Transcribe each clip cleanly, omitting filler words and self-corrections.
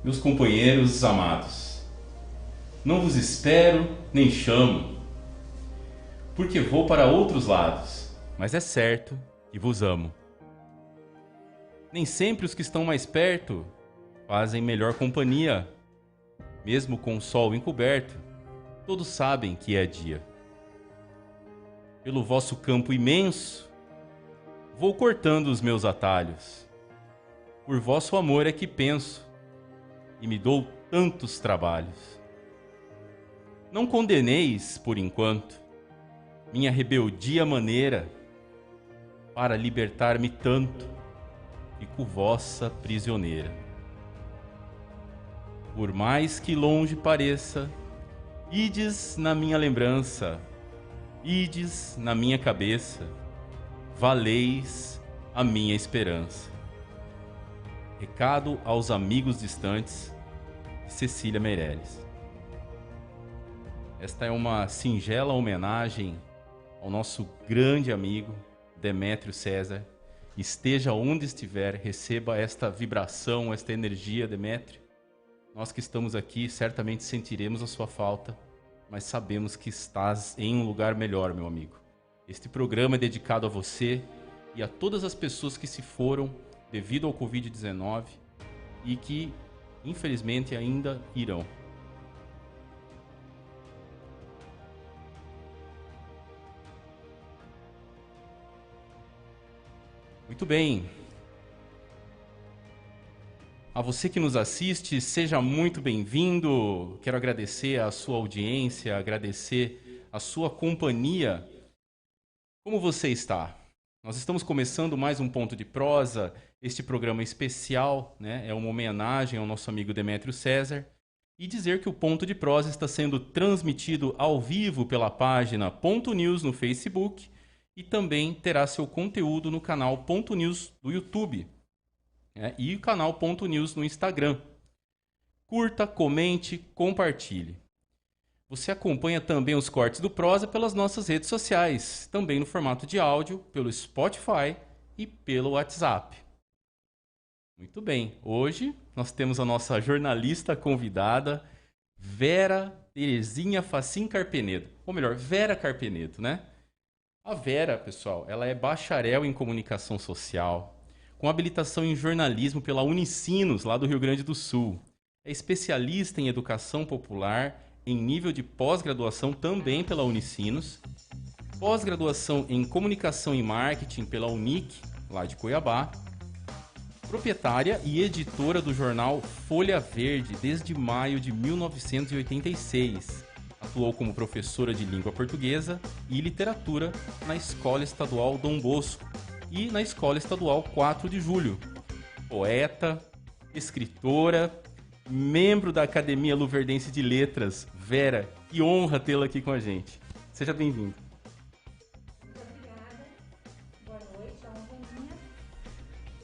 Meus companheiros amados, não vos espero nem chamo, porque vou para outros lados, mas é certo que vos amo. Nem sempre os que estão mais perto fazem melhor companhia, mesmo com o sol encoberto, todos sabem que é dia. Pelo vosso campo imenso, vou cortando os meus atalhos. Por vosso amor é que penso, e me dou tantos trabalhos. Não condeneis, por enquanto, minha rebeldia maneira, para libertar-me tanto, fico vossa prisioneira. Por mais que longe pareça, ides na minha lembrança, ides na minha cabeça, valeis a minha esperança. Recado aos amigos distantes, Cecília Meirelles. Esta é uma singela homenagem ao nosso grande amigo Demétrio César. Esteja onde estiver, receba esta vibração, esta energia, Demétrio. Nós que estamos aqui certamente sentiremos a sua falta, mas sabemos que estás em um lugar melhor, meu amigo. Este programa é dedicado a você e a todas as pessoas que se foram devido ao Covid-19 e que, infelizmente, ainda irão. Muito bem. A você que nos assiste, seja muito bem-vindo. Quero agradecer a sua audiência, agradecer a sua companhia. Como você está? Nós estamos começando mais um Ponto de Prosa, este programa especial, né? É uma homenagem ao nosso amigo Demétrio César. E dizer que o Ponto de Prosa está sendo transmitido ao vivo pela página Ponto News no Facebook e também terá seu conteúdo no canal Ponto News do YouTube. E o canal Ponto News no Instagram. Curta, comente, compartilhe. Você acompanha também os cortes do Prosa pelas nossas redes sociais, também no formato de áudio, pelo Spotify e pelo WhatsApp. Muito bem, hoje nós temos a nossa jornalista convidada, Vera Terezinha Facim Carpenedo. Ou melhor, Vera Carpenedo, né? A Vera, pessoal, ela é bacharel em comunicação social, com habilitação em jornalismo pela Unicinos, lá do Rio Grande do Sul. É especialista em educação popular, em nível de pós-graduação também pela Unicinos. Pós-graduação em comunicação e marketing pela Unic, lá de Cuiabá. Proprietária e editora do jornal Folha Verde desde maio de 1986. Atuou como professora de língua portuguesa e literatura na Escola Estadual Dom Bosco e na Escola Estadual 4 de Julho. Poeta, escritora, membro da Academia Luverdense de Letras. Vera, que honra tê-la aqui com a gente. Seja bem-vindo. Muito obrigada. Boa noite, é uma honra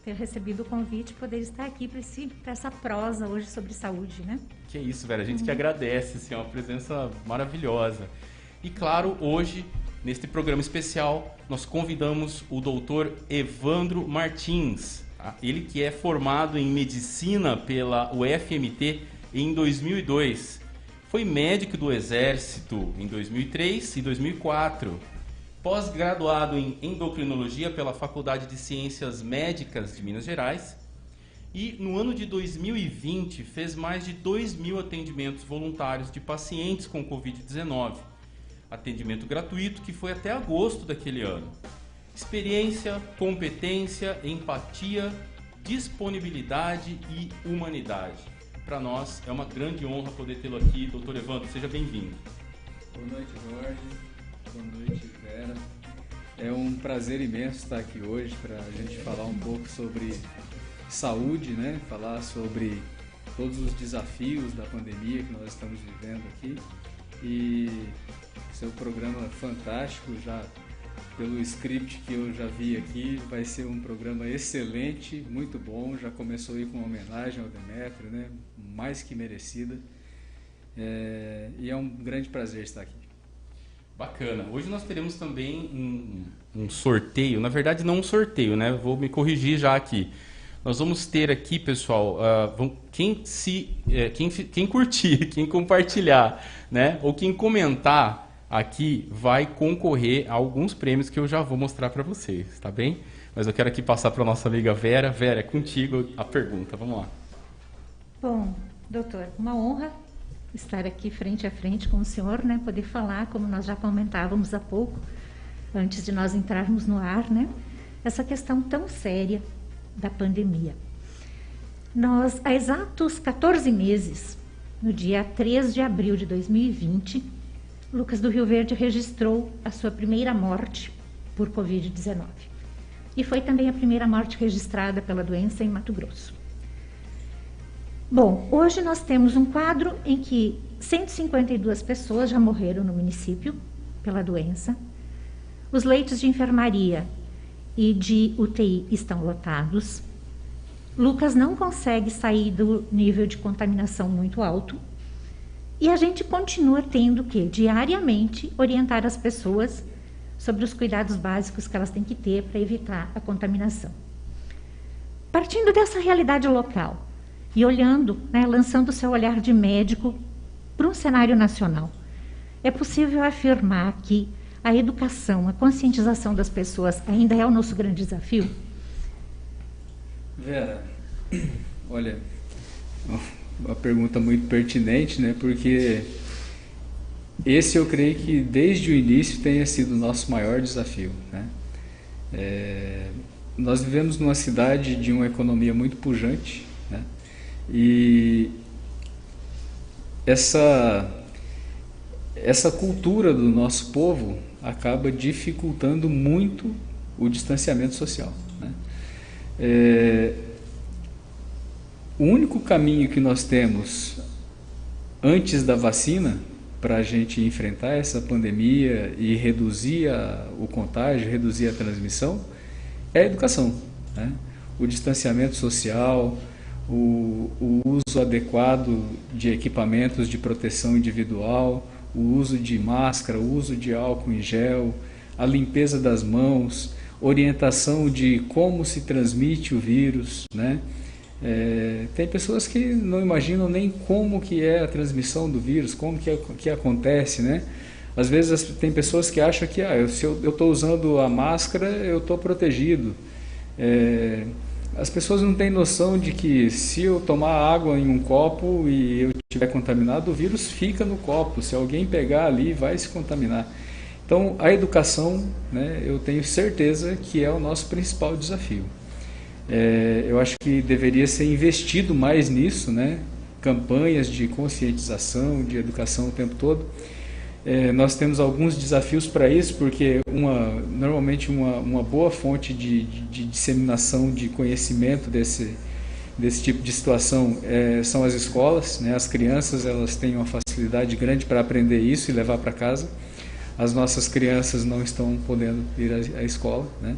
ter recebido o convite e poder estar aqui para essa prosa hoje sobre saúde, né? Que é isso, Vera. A gente que agradece, assim, é uma presença maravilhosa. E claro, hoje, neste programa especial, nós convidamos o doutor Evandro Martins. Tá? Ele que é formado em medicina pela UFMT em 2002. Foi médico do Exército em 2003 e 2004. Pós-graduado em endocrinologia pela Faculdade de Ciências Médicas de Minas Gerais. E no ano de 2020 fez mais de 2.000 atendimentos voluntários de pacientes com Covid-19. Atendimento gratuito que foi até agosto daquele ano. Experiência, competência, empatia, disponibilidade e humanidade. Para nós é uma grande honra poder tê-lo aqui. Doutor Evandro, seja bem-vindo. Boa noite, Jorge. Boa noite, Vera. É um prazer imenso estar aqui hoje para a gente falar um pouco sobre saúde, né? Falar sobre todos os desafios da pandemia que nós estamos vivendo aqui. E seu programa fantástico, já pelo script que eu já vi aqui, vai ser um programa excelente, muito bom. Já começou aí com uma homenagem ao Demétrio, né? Mais que merecida. E é um grande prazer estar aqui. Bacana. Hoje nós teremos também um sorteio, na verdade não um sorteio, né? Vou me corrigir já aqui. Nós vamos ter aqui, pessoal, quem curtir, quem compartilhar, né, ou quem comentar aqui vai concorrer a alguns prêmios que eu já vou mostrar para vocês, tá bem? Mas eu quero aqui passar para a nossa amiga Vera. Vera, é contigo a pergunta, vamos lá. Bom, doutor, uma honra estar aqui frente a frente com o senhor, né, poder falar, como nós já comentávamos há pouco, antes de nós entrarmos no ar, né, essa questão tão séria da pandemia. Nós, há exatos 14 meses, no dia 3 de abril de 2020, Lucas do Rio Verde registrou a sua primeira morte por Covid-19. E foi também a primeira morte registrada pela doença em Mato Grosso. Bom, hoje nós temos um quadro em que 152 pessoas já morreram no município pela doença. Os leitos de enfermaria e de UTI estão lotados. Lucas não consegue sair do nível de contaminação muito alto. E a gente continua tendo que, diariamente, orientar as pessoas sobre os cuidados básicos que elas têm que ter para evitar a contaminação. Partindo dessa realidade local e olhando, né, lançando o seu olhar de médico para um cenário nacional, é possível afirmar que a educação, a conscientização das pessoas ainda é o nosso grande desafio? Vera, olha, uma pergunta muito pertinente, né? Porque esse eu creio que desde o início tenha sido o nosso maior desafio, né? Nós vivemos numa cidade de uma economia muito pujante, né? E essa cultura do nosso povo acaba dificultando muito o distanciamento social, né? O único caminho que nós temos antes da vacina para a gente enfrentar essa pandemia e reduzir o contágio, reduzir a transmissão, é a educação, né? O distanciamento social, o uso adequado de equipamentos de proteção individual, o uso de máscara, o uso de álcool em gel, a limpeza das mãos, orientação de como se transmite o vírus, né? Tem pessoas que não imaginam nem como que é a transmissão do vírus, como que acontece, né? Às vezes tem pessoas que acham que se eu estou usando a máscara, eu estou protegido. As pessoas não têm noção de que se eu tomar água em um copo e eu estiver contaminado, o vírus fica no copo. Se alguém pegar ali, vai se contaminar. Então, a educação, né, eu tenho certeza que é o nosso principal desafio. Eu acho que deveria ser investido mais nisso, né? Campanhas de conscientização, de educação o tempo todo. Nós temos alguns desafios para isso, porque normalmente uma boa fonte de disseminação de conhecimento desse tipo de situação são as escolas, né? As crianças, elas têm uma facilidade grande para aprender isso e levar para casa. As nossas crianças não estão podendo ir à escola, né?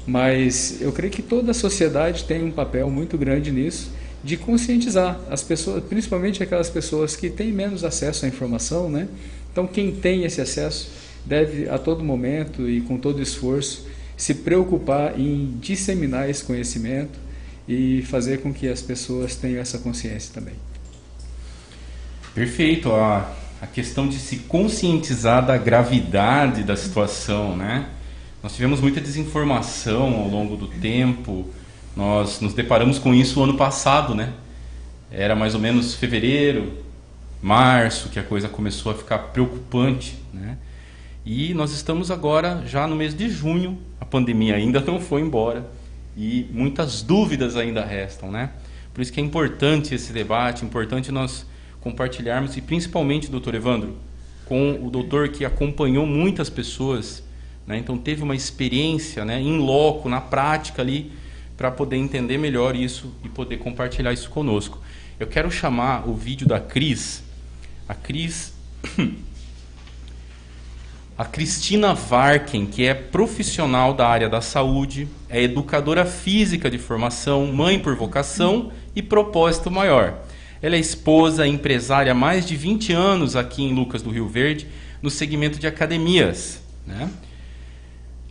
Mas eu creio que toda a sociedade tem um papel muito grande nisso, de conscientizar as pessoas, principalmente aquelas pessoas que têm menos acesso à informação, né? Então, quem tem esse acesso deve, a todo momento e com todo esforço, se preocupar em disseminar esse conhecimento e fazer com que as pessoas tenham essa consciência também. Perfeito. A questão de se conscientizar da gravidade da situação, né? Nós tivemos muita desinformação ao longo do tempo. Nós nos deparamos com isso ano passado, né? Era mais ou menos fevereiro, março, que a coisa começou a ficar preocupante, né? E nós estamos agora já no mês de junho, a pandemia ainda não foi embora e muitas dúvidas ainda restam, né? Por isso que é importante esse debate, importante nós compartilharmos, e principalmente, doutor Evandro, com o doutor que acompanhou muitas pessoas, né? Então teve uma experiência, né, in loco, na prática ali, para poder entender melhor isso e poder compartilhar isso conosco. Eu quero chamar o vídeo da Cris, a Cristina Varken, que é profissional da área da saúde, é educadora física de formação, mãe por vocação e propósito maior. Ela é esposa, empresária há mais de 20 anos aqui em Lucas do Rio Verde, no segmento de academias, né?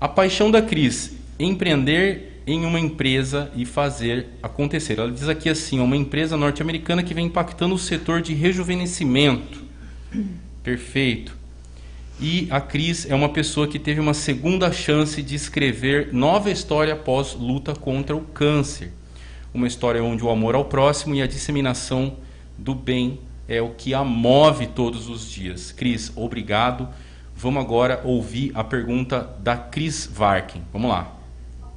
A paixão da Cris, empreender em uma empresa e fazer acontecer. Ela diz aqui assim, uma empresa norte-americana que vem impactando o setor de rejuvenescimento. Perfeito. E a Cris é uma pessoa que teve uma segunda chance de escrever nova história após luta contra o câncer. Uma história onde o amor ao próximo e a disseminação do bem é o que a move todos os dias. Cris, obrigado. Vamos agora ouvir a pergunta da Cris Varken. Vamos lá.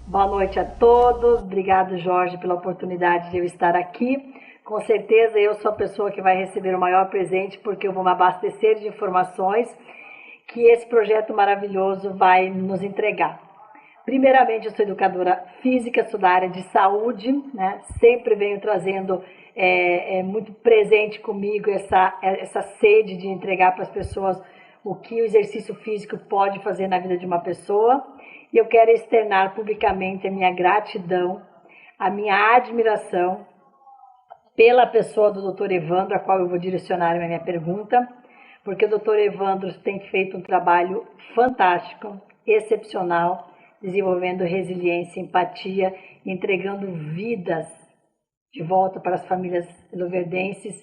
Boa noite a todos. Obrigado, Jorge, pela oportunidade de eu estar aqui. Com certeza eu sou a pessoa que vai receber o maior presente, porque eu vou me abastecer de informações que esse projeto maravilhoso vai nos entregar. Primeiramente, eu sou educadora física, sou da área de saúde, né? Sempre venho trazendo muito presente comigo essa sede de entregar para as pessoas o que o exercício físico pode fazer na vida de uma pessoa. E eu quero externar publicamente a minha gratidão, a minha admiração pela pessoa do Dr. Evandro, a qual eu vou direcionar a minha pergunta, porque o Dr. Evandro tem feito um trabalho fantástico, excepcional, desenvolvendo resiliência, empatia, entregando vidas de volta para as famílias luverdenses,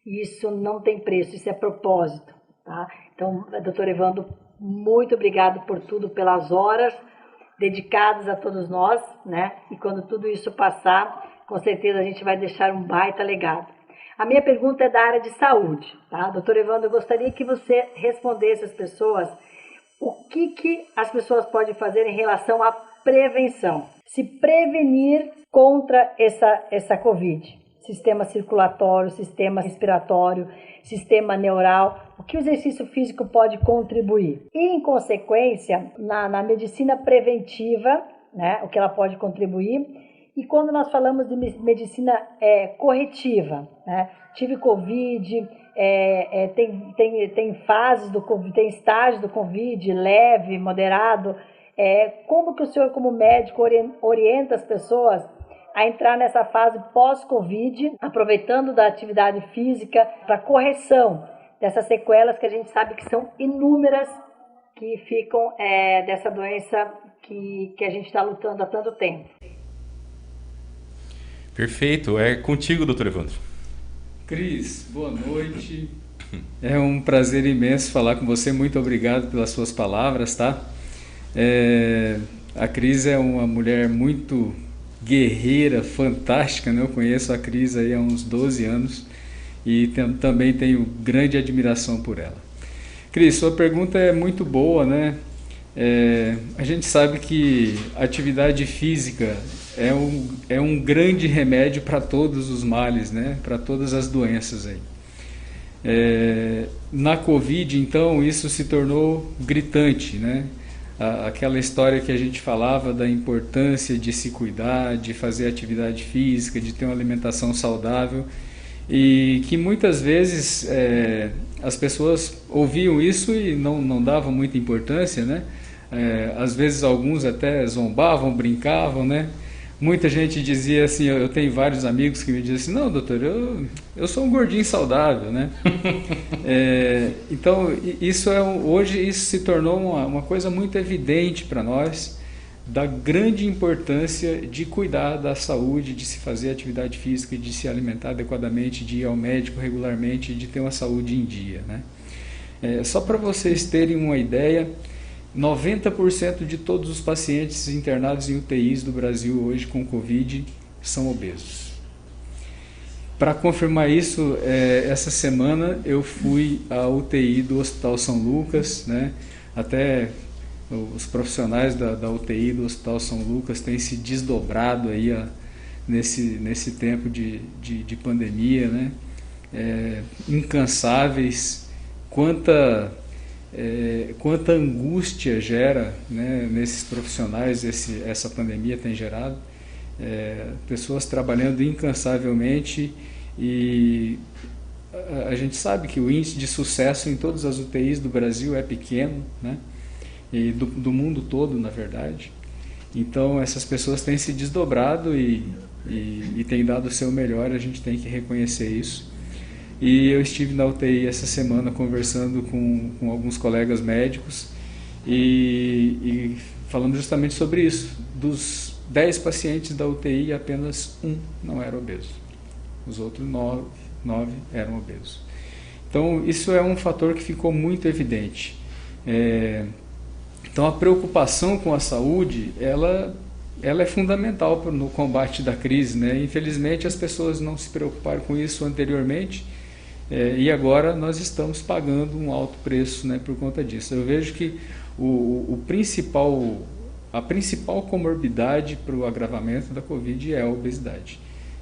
e isso não tem preço, isso é propósito, tá? Então, Dr. Evandro, muito obrigado por tudo, pelas horas dedicadas a todos nós, né? E quando tudo isso passar, com certeza a gente vai deixar um baita legado. A minha pergunta é da área de saúde, tá? Doutor Evandro, eu gostaria que você respondesse às pessoas o que as pessoas podem fazer em relação à prevenção. Se prevenir contra essa Covid. Sistema circulatório, sistema respiratório, sistema neural, o que o exercício físico pode contribuir. E, em consequência, na medicina preventiva, né, o que ela pode contribuir. E quando nós falamos de medicina corretiva, né? Tive Covid, tem fases do Covid, tem estágios do Covid, leve, moderado. Como que o senhor, como médico, orienta as pessoas a entrar nessa fase pós-Covid, aproveitando da atividade física para correção dessas sequelas que a gente sabe que são inúmeras, que ficam dessa doença que a gente está lutando há tanto tempo? Perfeito. É contigo, doutor Evandro. Cris, boa noite. É um prazer imenso falar com você. Muito obrigado pelas suas palavras, tá? A Cris é uma mulher muito guerreira, fantástica, né? Eu conheço a Cris aí há uns 12 anos e também tenho grande admiração por ela. Cris, sua pergunta é muito boa, né? A gente sabe que a atividade física é um grande remédio para todos os males, né? Para todas as doenças aí. Na Covid, então, isso se tornou gritante, né? Aquela história que a gente falava da importância de se cuidar, de fazer atividade física, de ter uma alimentação saudável, e que muitas vezes as pessoas ouviam isso e não davam muita importância, né? Às vezes alguns até zombavam, brincavam, né? Muita gente dizia assim, eu tenho vários amigos que me dizem assim, não, doutor, eu sou um gordinho saudável, né? Então, hoje isso se tornou uma coisa muito evidente para nós, da grande importância de cuidar da saúde, de se fazer atividade física, de se alimentar adequadamente, de ir ao médico regularmente, de ter uma saúde em dia, né? Só para vocês terem uma ideia, 90% de todos os pacientes internados em UTIs do Brasil hoje com Covid são obesos. Para confirmar isso, essa semana eu fui à UTI do Hospital São Lucas, né? Até os profissionais da UTI do Hospital São Lucas têm se desdobrado aí nesse tempo de pandemia, né? Incansáveis, quanta angústia gera, né, nesses profissionais essa pandemia tem gerado, pessoas trabalhando incansavelmente, e a gente sabe que o índice de sucesso em todas as UTIs do Brasil é pequeno, né, e do mundo todo, na verdade. Então essas pessoas têm se desdobrado e têm dado o seu melhor, a gente tem que reconhecer isso. E eu estive na UTI essa semana conversando com alguns colegas médicos e falando justamente sobre isso, dos 10 pacientes da UTI, apenas um não era obeso. Os outros 9 eram obesos. Então, isso é um fator que ficou muito evidente. Então, a preocupação com a saúde, ela é fundamental no combate da crise, né? Infelizmente, as pessoas não se preocuparam com isso anteriormente, e agora nós estamos pagando um alto preço, né, por conta disso. Eu vejo que a principal comorbidade para o agravamento da Covid é a obesidade.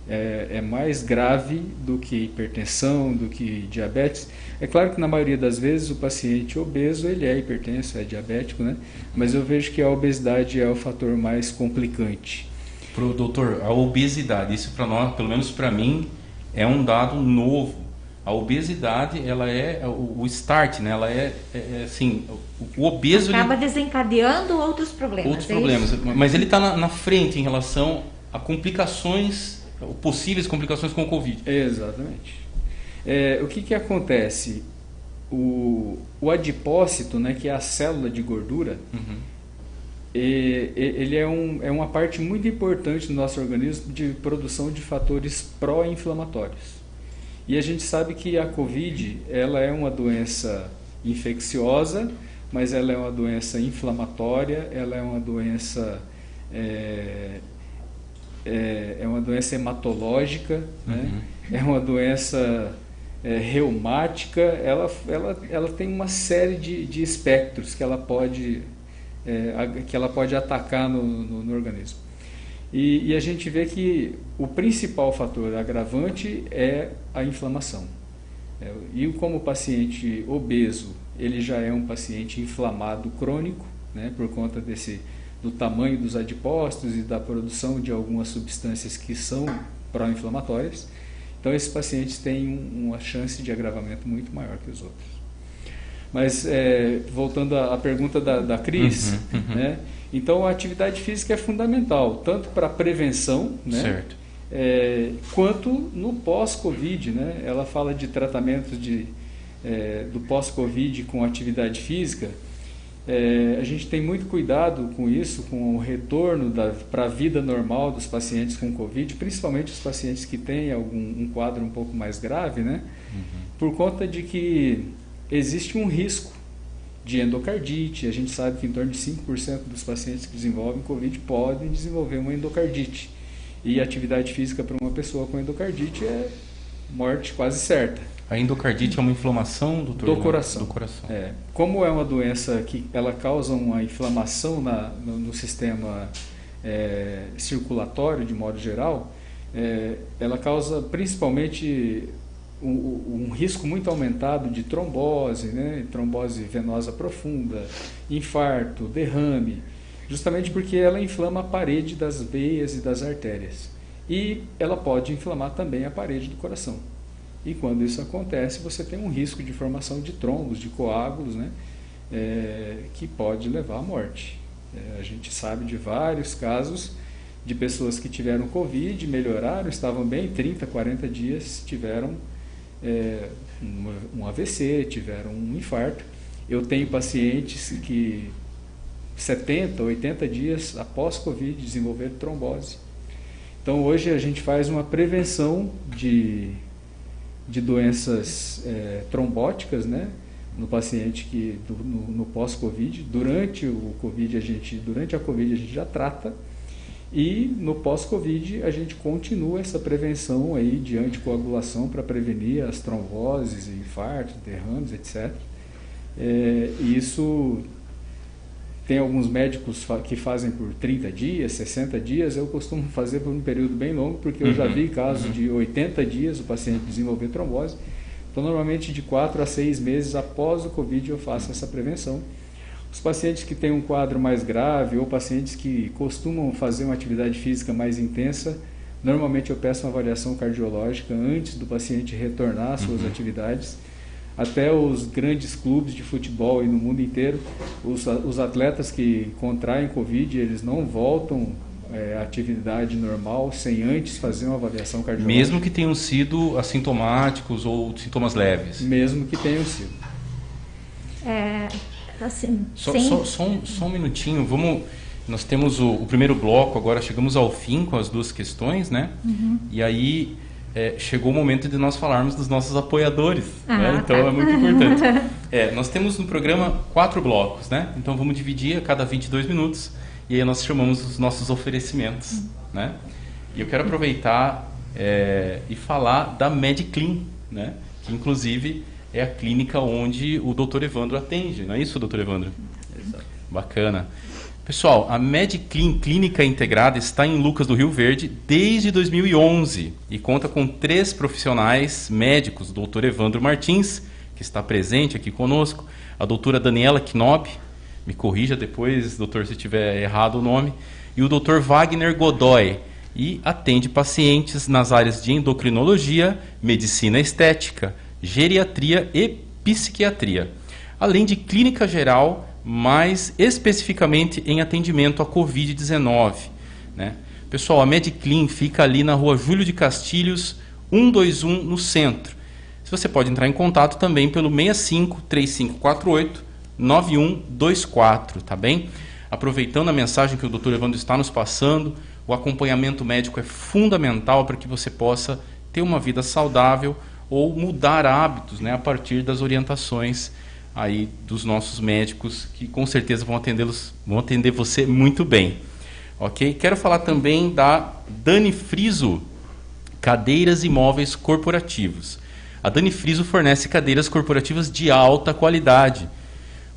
É mais grave do que hipertensão, do que diabetes. É claro que na maioria das vezes o paciente obeso, ele é hipertenso, é diabético, né? Mas eu vejo que a obesidade é o fator mais complicante. Doutor, a obesidade, isso para nós, pelo menos para mim, é um dado novo. A obesidade, ela é o start, né? Ela assim, o obeso... Acaba desencadeando outros problemas. Outros problemas, mas ele está na frente em relação a complicações, possíveis complicações com o Covid. Exatamente. O que acontece? O adipócito, né, que é a célula de gordura, ele é uma parte muito importante do nosso organismo de produção de fatores pró-inflamatórios. E a gente sabe que a Covid, ela é uma doença infecciosa, mas ela é uma doença inflamatória, ela é uma doença uma doença hematológica, né? É uma doença reumática, ela tem uma série de espectros que ela pode atacar no organismo. E a gente vê que o principal fator agravante é a inflamação. E como o paciente obeso, ele já é um paciente inflamado crônico, né, por conta do tamanho dos adipócitos e da produção de algumas substâncias que são pró-inflamatórias. Então, esses pacientes têm uma chance de agravamento muito maior que os outros. Mas, voltando à pergunta da Cris, né? Então, a atividade física é fundamental, tanto para a prevenção, né? Certo. Quanto no pós-Covid, né? Ela fala de tratamentos do pós-Covid com atividade física. A gente tem muito cuidado com isso, com o retorno para a vida normal dos pacientes com Covid, principalmente os pacientes que têm um quadro um pouco mais grave, né? Por conta de que existe um risco de endocardite. A gente sabe que em torno de 5% dos pacientes que desenvolvem Covid podem desenvolver uma endocardite. E a atividade física para uma pessoa com endocardite é morte quase certa. A endocardite é uma inflamação, doutor? Do coração. Do coração. Como é uma doença que ela causa uma inflamação no sistema circulatório, de modo geral, ela causa principalmente um risco muito aumentado de trombose, né? Trombose venosa profunda, infarto, derrame, justamente porque ela inflama a parede das veias e das artérias. E ela pode inflamar também a parede do coração. E quando isso acontece, você tem um risco de formação de trombos, de coágulos, né? Que pode levar à morte. A gente sabe de vários casos de pessoas que tiveram Covid, melhoraram, estavam bem, 30, 40 dias tiveram um AVC, tiveram um infarto. Eu tenho pacientes que 70, 80 dias após Covid desenvolveram trombose. Então hoje a gente faz uma prevenção de doenças trombóticas, né, no paciente no pós-Covid. Durante a Covid a gente já trata, e no pós-Covid a gente continua essa prevenção aí de anticoagulação para prevenir as tromboses, infartos, derrames, etc. E isso tem alguns médicos que fazem por 30 dias, 60 dias. Eu costumo fazer por um período bem longo, porque eu já vi casos de 80 dias o paciente desenvolver trombose. Então, normalmente de 4 a 6 meses após o Covid eu faço essa prevenção. Os pacientes que têm um quadro mais grave ou pacientes que costumam fazer uma atividade física mais intensa, normalmente eu peço uma avaliação cardiológica antes do paciente retornar às suas atividades. Até os grandes clubes de futebol e no mundo inteiro, os atletas que contraem Covid, eles não voltam à atividade normal sem antes fazer uma avaliação cardiológica. Mesmo que tenham sido assintomáticos ou sintomas leves? Mesmo que tenham sido. Assim, só um minutinho, vamos... Nós temos o primeiro bloco, agora chegamos ao fim com as 2 questões, né? E aí chegou o momento de nós falarmos dos nossos apoiadores, né? Então é muito importante. Nós temos no programa 4 blocos, né? Então vamos dividir a cada 22 minutos e aí nós chamamos os nossos oferecimentos, né? E eu quero aproveitar e falar da MedClean, né? Que inclusive é a clínica onde o Dr. Evandro atende, não é isso, Dr. Evandro? Exato. Bacana. Pessoal, a MedClean Clínica Integrada está em Lucas do Rio Verde desde 2011 e conta com 3 profissionais médicos, o Dr. Evandro Martins, que está presente aqui conosco, a doutora Daniela Knob, me corrija depois, doutor, se tiver errado o nome, e o Dr. Wagner Godoy, e atende pacientes nas áreas de endocrinologia, medicina estética, geriatria e psiquiatria, além de clínica geral, mais especificamente em atendimento à Covid-19. Né? Pessoal, a MedClean fica ali na rua Júlio de Castilhos, 121, no centro. Você pode entrar em contato também pelo 65-3548-9124, tá bem? Aproveitando a mensagem que o Dr. Evandro está nos passando, o acompanhamento médico é fundamental para que você possa ter uma vida saudável ou mudar hábitos, né, a partir das orientações aí dos nossos médicos, que com certeza vão atender você muito bem. Ok? Quero falar também da Dani Friso, cadeiras e móveis corporativos. A Dani Friso fornece cadeiras corporativas de alta qualidade,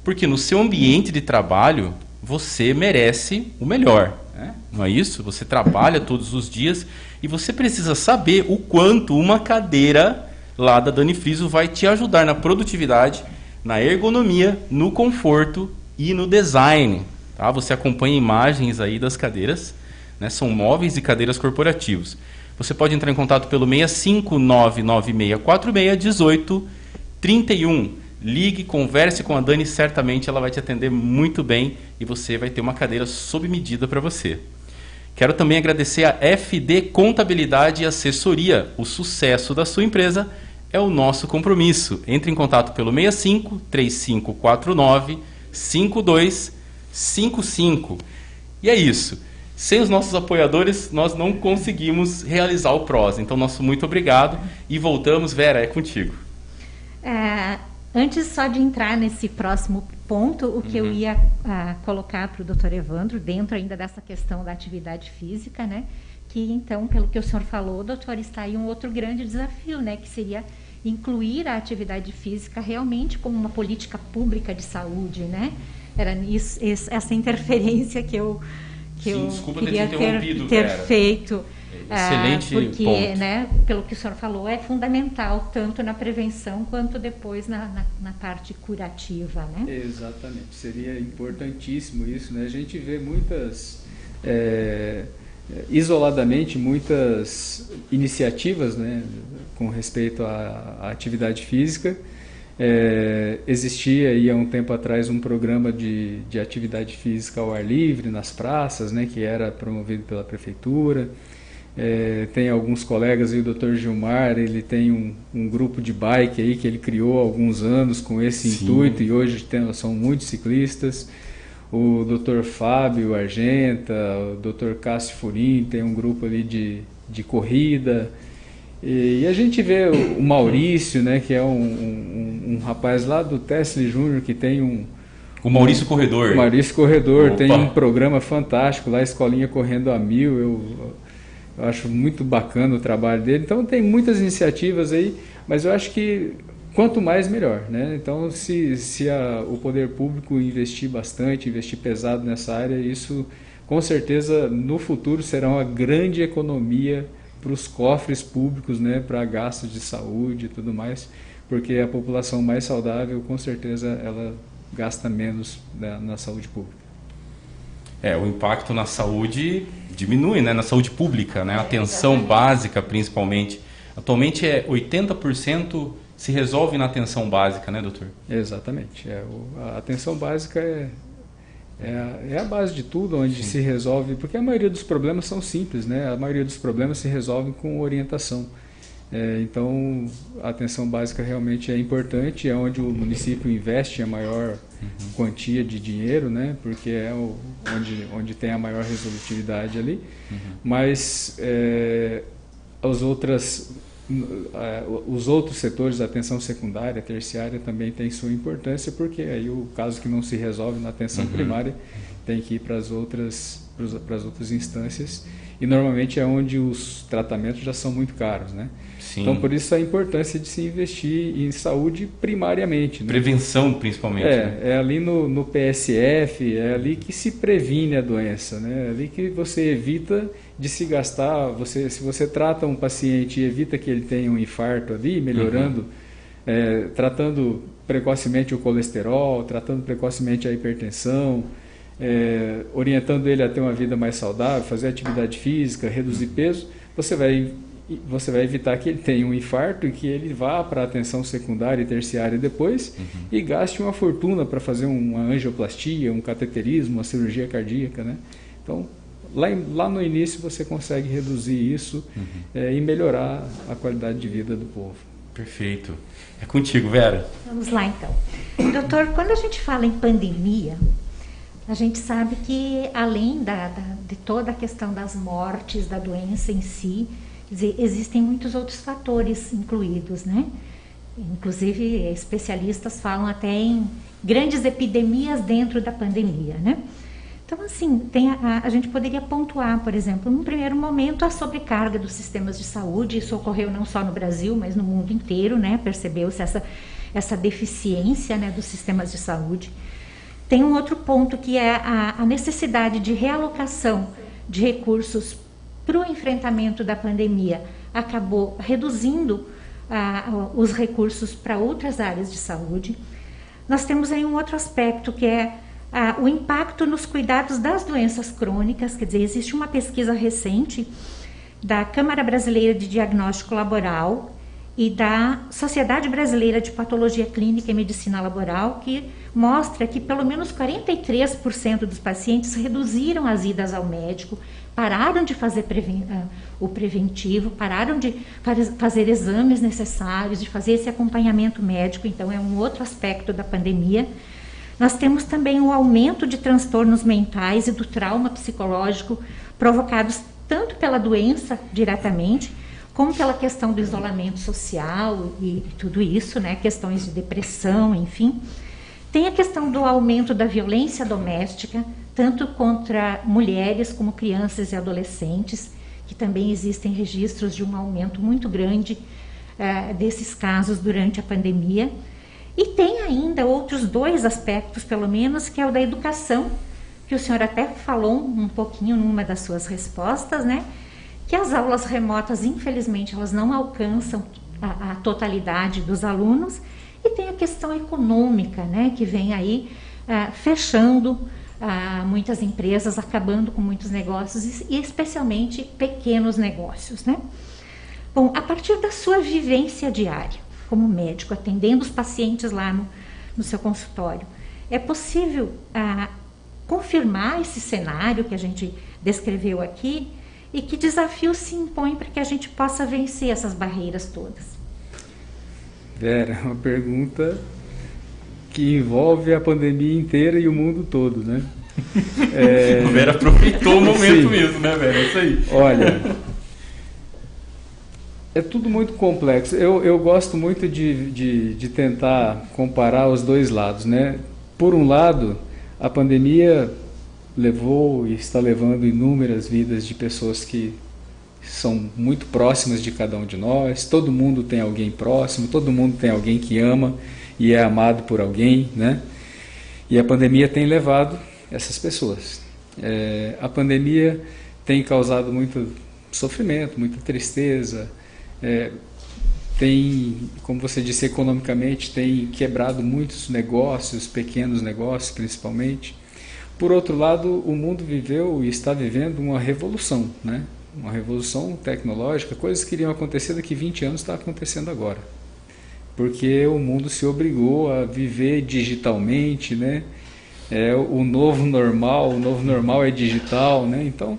porque no seu ambiente de trabalho você merece o melhor, né? Não é isso? Você trabalha todos os dias e você precisa saber o quanto uma cadeira lá da Dani Friso vai te ajudar na produtividade, na ergonomia, no conforto e no design. Tá? Você acompanha imagens aí das cadeiras, né? São móveis e cadeiras corporativos. Você pode entrar em contato pelo 65996461831. Ligue, converse com a Dani, certamente ela vai te atender muito bem e você vai ter uma cadeira sob medida para você. Quero também agradecer a FD Contabilidade e Assessoria. O sucesso da sua empresa é o nosso compromisso. Entre em contato pelo 65-3549-5255. E é isso. Sem os nossos apoiadores, nós não conseguimos realizar o PROS. Então, nosso muito obrigado. E voltamos. Vera, é contigo. Antes só de entrar nesse próximo ponto, o que eu ia colocar para o Dr. Evandro, dentro ainda dessa questão da atividade física, né? Que então, pelo que o senhor falou, doutor, está aí um outro grande desafio, né? Que seria incluir a atividade física realmente como uma política pública de saúde, né? Era isso, essa interferência que eu queria ter feito. Excelente porque, ponto. Né, pelo que o senhor falou, é fundamental tanto na prevenção quanto depois na parte curativa, né? Exatamente, seria importantíssimo isso, né? A gente vê isoladamente muitas iniciativas, né, com respeito à atividade física. Existia aí há um tempo atrás um programa de atividade física ao ar livre nas praças, né, que era promovido pela prefeitura. Tem alguns colegas, e o Dr. Gilmar, ele tem um grupo de bike aí que ele criou há alguns anos com esse intuito, e hoje são muitos ciclistas. O Dr. Fábio Argenta, o Dr. Cássio Furim tem um grupo ali de corrida. E a gente vê o Maurício, né, que é um rapaz lá do Tesla Júnior que tem o Maurício Corredor. O Maurício Corredor. Opa. Tem um programa fantástico lá, Escolinha Correndo a Mil. Eu acho muito bacana o trabalho dele. Então tem muitas iniciativas aí, mas eu acho que quanto mais melhor, né? Então se o poder público investir bastante, investir pesado nessa área, isso com certeza no futuro será uma grande economia para os cofres públicos, né? Para gastos de saúde e tudo mais, porque a população mais saudável com certeza ela gasta menos na saúde pública. O impacto na saúde diminui, né? Na saúde pública, né? A atenção básica, principalmente. Atualmente 80% se resolve na atenção básica, né, doutor? Exatamente. A atenção básica é a base de tudo, onde se resolve, porque a maioria dos problemas são simples, né? A maioria dos problemas se resolve com orientação. Então, a atenção básica realmente é importante, é onde o município investe a maior quantia de dinheiro, né? Porque é onde tem a maior resolutividade ali. Mas os outros setores, a atenção secundária, terciária, também tem sua importância, porque aí o caso que não se resolve na atenção primária tem que ir para as outras instâncias, e normalmente é onde os tratamentos já são muito caros, né? Sim. Então, por isso a importância de se investir em saúde primariamente, né? Prevenção, principalmente. Né? É ali no PSF, é ali que se previne a doença, né? É ali que você evita de se gastar. Se você trata um paciente e evita que ele tenha um infarto ali, melhorando, tratando precocemente o colesterol, tratando precocemente a hipertensão, orientando ele a ter uma vida mais saudável, fazer atividade física, reduzir peso, você vai evitar que ele tenha um infarto e que ele vá para a atenção secundária e terciária depois e gaste uma fortuna para fazer uma angioplastia, um cateterismo, uma cirurgia cardíaca, né? Então, lá no início você consegue reduzir isso e melhorar a qualidade de vida do povo. Perfeito. É contigo, Vera. Vamos lá, então. Doutor, quando a gente fala em pandemia, a gente sabe que, além de toda a questão das mortes, da doença em si, existem muitos outros fatores incluídos, né? Inclusive, especialistas falam até em grandes epidemias dentro da pandemia, né? Então, assim, a gente poderia pontuar, por exemplo, num primeiro momento, a sobrecarga dos sistemas de saúde. Isso ocorreu não só no Brasil, mas no mundo inteiro, né? Percebeu-se essa deficiência, né, dos sistemas de saúde. Tem um outro ponto, que é a necessidade de realocação de recursos para o enfrentamento da pandemia. Acabou reduzindo os recursos para outras áreas de saúde. Nós temos aí um outro aspecto, que é o impacto nos cuidados das doenças crônicas. Quer dizer, existe uma pesquisa recente da Câmara Brasileira de Diagnóstico Laboral e da Sociedade Brasileira de Patologia Clínica e Medicina Laboral, que mostra que pelo menos 43% dos pacientes reduziram as idas ao médico, pararam de fazer o preventivo, pararam de fazer exames necessários, de fazer esse acompanhamento médico. Então, é um outro aspecto da pandemia. Nós temos também o aumento de transtornos mentais e do trauma psicológico provocados tanto pela doença diretamente, como pela questão do isolamento social e tudo isso, né? Questões de depressão, enfim. Tem a questão do aumento da violência doméstica, tanto contra mulheres como crianças e adolescentes, que também existem registros de um aumento muito grande desses casos durante a pandemia. E tem ainda outros dois aspectos, pelo menos, que é o da educação, que o senhor até falou um pouquinho numa das suas respostas, né? Que as aulas remotas, infelizmente, elas não alcançam a totalidade dos alunos. E tem a questão econômica, né? Que vem aí fechando muitas empresas, acabando com muitos negócios, e especialmente pequenos negócios, né? Bom, a partir da sua vivência diária, como médico, atendendo os pacientes lá no seu consultório, é possível confirmar esse cenário que a gente descreveu aqui, e que desafio se impõe para que a gente possa vencer essas barreiras todas? Vera, uma pergunta que envolve a pandemia inteira e o mundo todo, né? O Vera aproveitou o momento mesmo, né, Vera? É isso aí. Olha, é tudo muito complexo. Eu gosto muito de tentar comparar os dois lados, né? Por um lado, a pandemia levou e está levando inúmeras vidas de pessoas que são muito próximas de cada um de nós. Todo mundo tem alguém próximo, todo mundo tem alguém que ama e é amado por alguém, né? E a pandemia tem levado essas pessoas. A pandemia tem causado muito sofrimento, muita tristeza, tem, como você disse, economicamente tem quebrado muitos negócios, pequenos negócios principalmente. Por outro lado, o mundo viveu e está vivendo uma revolução, né? Uma revolução tecnológica. Coisas que iriam acontecer daqui 20 anos está acontecendo agora. Porque o mundo se obrigou a viver digitalmente, né? O novo normal é digital, né? Então,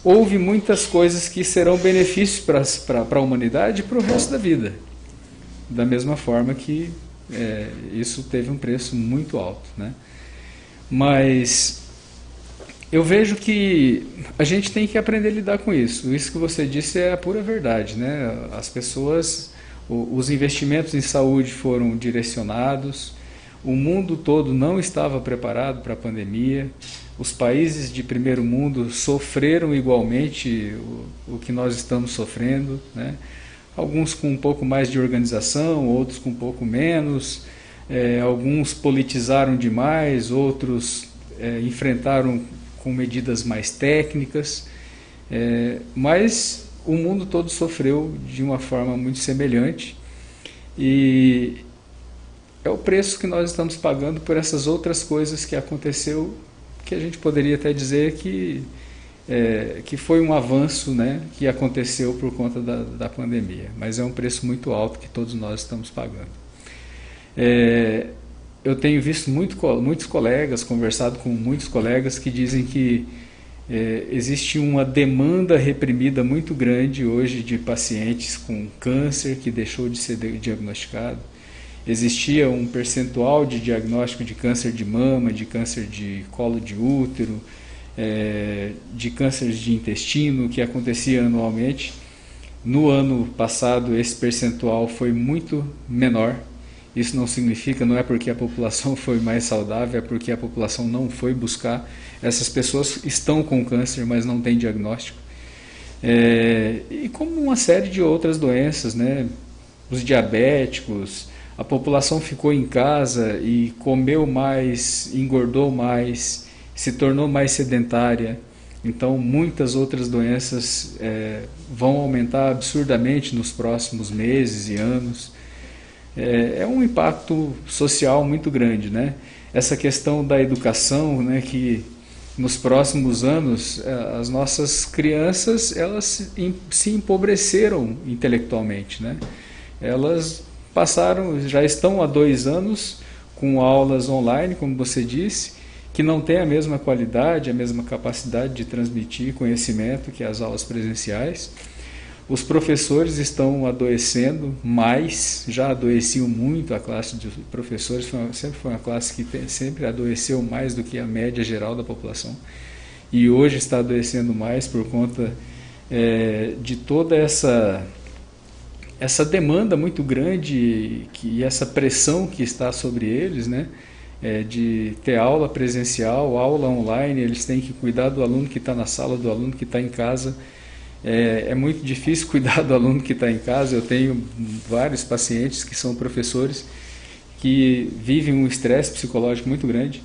houve muitas coisas que serão benefícios para a humanidade e para o resto da vida. Da mesma forma que isso teve um preço muito alto, né? Mas eu vejo que a gente tem que aprender a lidar com isso. Isso que você disse é a pura verdade, né? As pessoas, os investimentos em saúde foram direcionados, o mundo todo não estava preparado para a pandemia, os países de primeiro mundo sofreram igualmente o que nós estamos sofrendo, né? Alguns com um pouco mais de organização, outros com um pouco menos, alguns politizaram demais, outros enfrentaram com medidas mais técnicas, mas o mundo todo sofreu de uma forma muito semelhante, e é o preço que nós estamos pagando por essas outras coisas que aconteceu, que a gente poderia até dizer que foi um avanço, né, que aconteceu por conta da pandemia, mas é um preço muito alto que todos nós estamos pagando. Eu tenho visto muitos colegas, conversado com muitos colegas que dizem que existe uma demanda reprimida muito grande hoje de pacientes com câncer que deixou de ser diagnosticado. Existia um percentual de diagnóstico de câncer de mama, de câncer de colo de útero, de câncer de intestino que acontecia anualmente. No ano passado esse percentual foi muito menor. Isso não significa, não é porque a população foi mais saudável, é porque a população não foi buscar. Essas pessoas estão com câncer, mas não têm diagnóstico. E como uma série de outras doenças, né? Os diabéticos, a população ficou em casa e comeu mais, engordou mais, se tornou mais sedentária. Então, muitas outras doenças vão aumentar absurdamente nos próximos meses e anos. É um impacto social muito grande, né? Essa questão da educação, né, que nos próximos anos as nossas crianças elas se empobreceram intelectualmente, né? Elas já estão há 2 anos com aulas online, como você disse, que não tem a mesma qualidade, a mesma capacidade de transmitir conhecimento que as aulas presenciais. Os professores estão adoecendo mais, já adoeciam muito. A classe de professores sempre foi uma classe que sempre adoeceu mais do que a média geral da população, e hoje está adoecendo mais por conta de toda essa demanda muito grande e essa pressão que está sobre eles, né? De ter aula presencial, aula online. Eles têm que cuidar do aluno que está na sala, do aluno que está em casa. É muito difícil cuidar do aluno que está em casa. Eu tenho vários pacientes que são professores que vivem um estresse psicológico muito grande.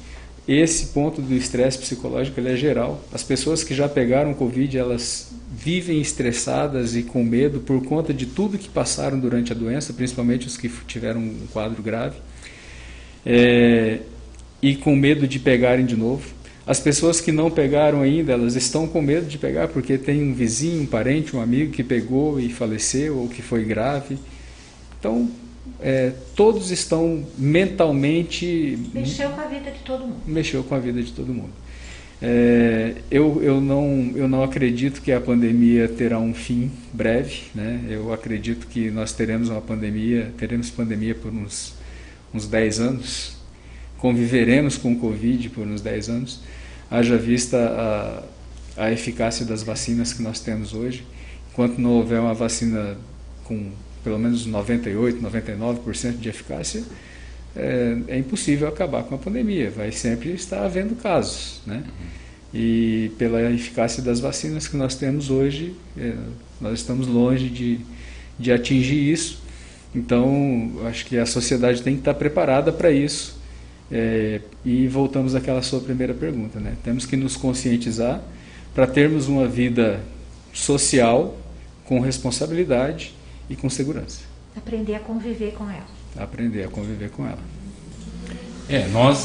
Esse ponto do estresse psicológico ele é geral. As pessoas que já pegaram Covid, elas vivem estressadas e com medo por conta de tudo que passaram durante a doença, principalmente os que tiveram um quadro grave, e com medo de pegarem de novo. As pessoas que não pegaram ainda, elas estão com medo de pegar porque tem um vizinho, um parente, um amigo que pegou e faleceu ou que foi grave. Então, todos estão mentalmente... Mexeu com a vida de todo mundo. Mexeu com a vida de todo mundo. Eu não acredito que a pandemia terá um fim breve, né? Eu acredito que nós teremos pandemia por uns 10 anos, conviveremos com o Covid por uns 10 anos, haja vista a eficácia das vacinas que nós temos hoje. Enquanto não houver uma vacina com pelo menos 98%, 99% de eficácia, é impossível acabar com a pandemia, vai sempre estar havendo casos, né? E pela eficácia das vacinas que nós temos hoje, nós estamos longe de atingir isso. Então, acho que a sociedade tem que estar preparada para isso. E voltamos àquela sua primeira pergunta, né? Temos que nos conscientizar para termos uma vida social com responsabilidade e com segurança. Aprender a conviver com ela. Aprender a conviver com ela.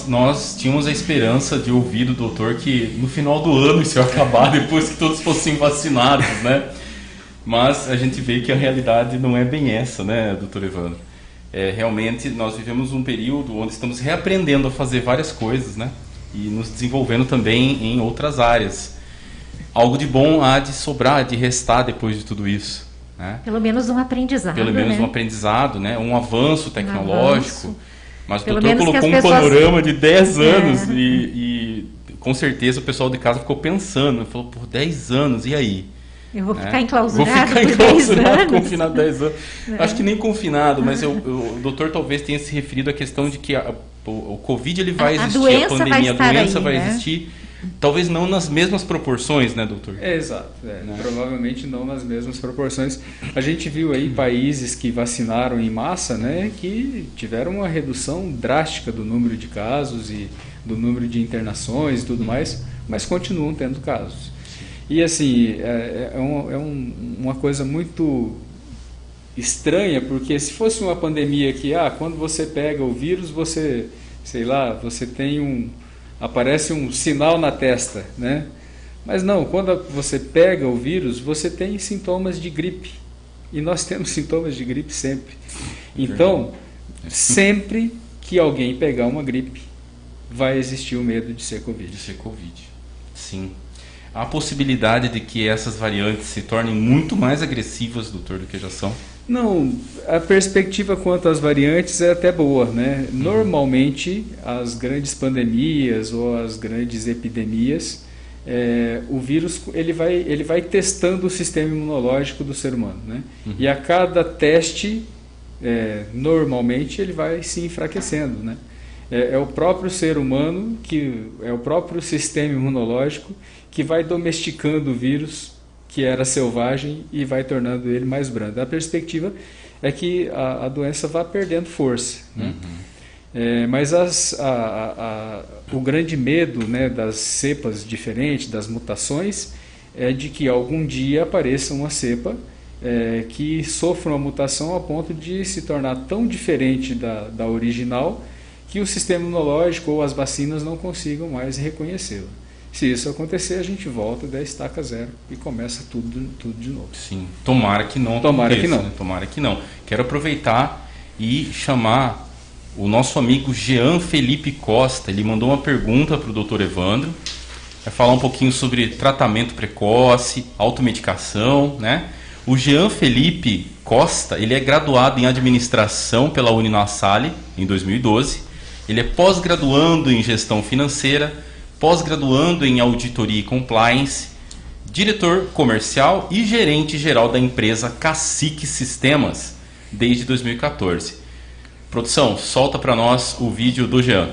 Nós tínhamos a esperança de ouvir do doutor que no final do ano isso ia acabar depois que todos fossem vacinados, né? Mas a gente vê que a realidade não é bem essa, né, doutor Evandro? Realmente nós vivemos um período onde estamos reaprendendo a fazer várias coisas, né? E nos desenvolvendo também em outras áreas. algo de bom há de sobrar, de restar depois de tudo isso. Né? Pelo menos um aprendizado. Pelo menos né? um aprendizado, né? Um avanço tecnológico. avanço. Mas o Pelo doutor menos colocou um pessoas... panorama de 10 anos e com certeza o pessoal de casa ficou pensando. Falou, por 10 anos, e aí? Eu vou Né? ficar enclausurado por 10 anos. Confinado 10 anos. Acho que nem confinado, mas o doutor talvez tenha se referido à questão de que o Covid ele vai existir, a pandemia, a doença vai existir. Talvez não nas mesmas proporções, né, doutor? Exato. Provavelmente não nas mesmas proporções. A gente viu aí países que vacinaram em massa, né, que tiveram uma redução drástica do número de casos e do número de internações e tudo mais, mas continuam tendo casos. E assim, uma coisa muito estranha, porque se fosse uma pandemia que, quando você pega o vírus, você, sei lá, você tem aparece um sinal na testa, né? Mas não, quando você pega o vírus, você tem sintomas de gripe. E nós temos sintomas de gripe sempre. Então, sempre que alguém pegar uma gripe, vai existir o medo de ser Covid. De ser Covid, sim. Há a possibilidade de que essas variantes se tornem muito mais agressivas, doutor, do que já são? Não, a perspectiva quanto às variantes é até boa, né? Normalmente, as grandes pandemias ou as grandes epidemias, o vírus ele vai testando o sistema imunológico do ser humano, né? E a cada teste, normalmente, ele vai se enfraquecendo, né? É o próprio ser humano, é o próprio sistema imunológico que vai domesticando o vírus que era selvagem e vai tornando ele mais brando. A perspectiva é que a doença vá perdendo força. Né? Mas o grande medo, né, das cepas diferentes, das mutações, é de que algum dia apareça uma cepa que sofra uma mutação a ponto de se tornar tão diferente da original que o sistema imunológico ou as vacinas não consigam mais reconhecê-la. Se isso acontecer, a gente volta da estaca zero e começa tudo de novo. Sim, tomara que não Tomara aconteça, que não. Né? Tomara que não. Quero aproveitar e chamar o nosso amigo Jean Felipe Costa. Ele mandou uma pergunta para o Dr. Evandro. Vai falar um pouquinho sobre tratamento precoce, automedicação, né? O Jean Felipe Costa, ele é graduado em administração pela Uninassale em 2012. Ele é pós-graduando em gestão financeira, pós-graduando em auditoria e compliance, diretor comercial e gerente geral da empresa Cacique Sistemas desde 2014. Produção, solta para nós o vídeo do Jean.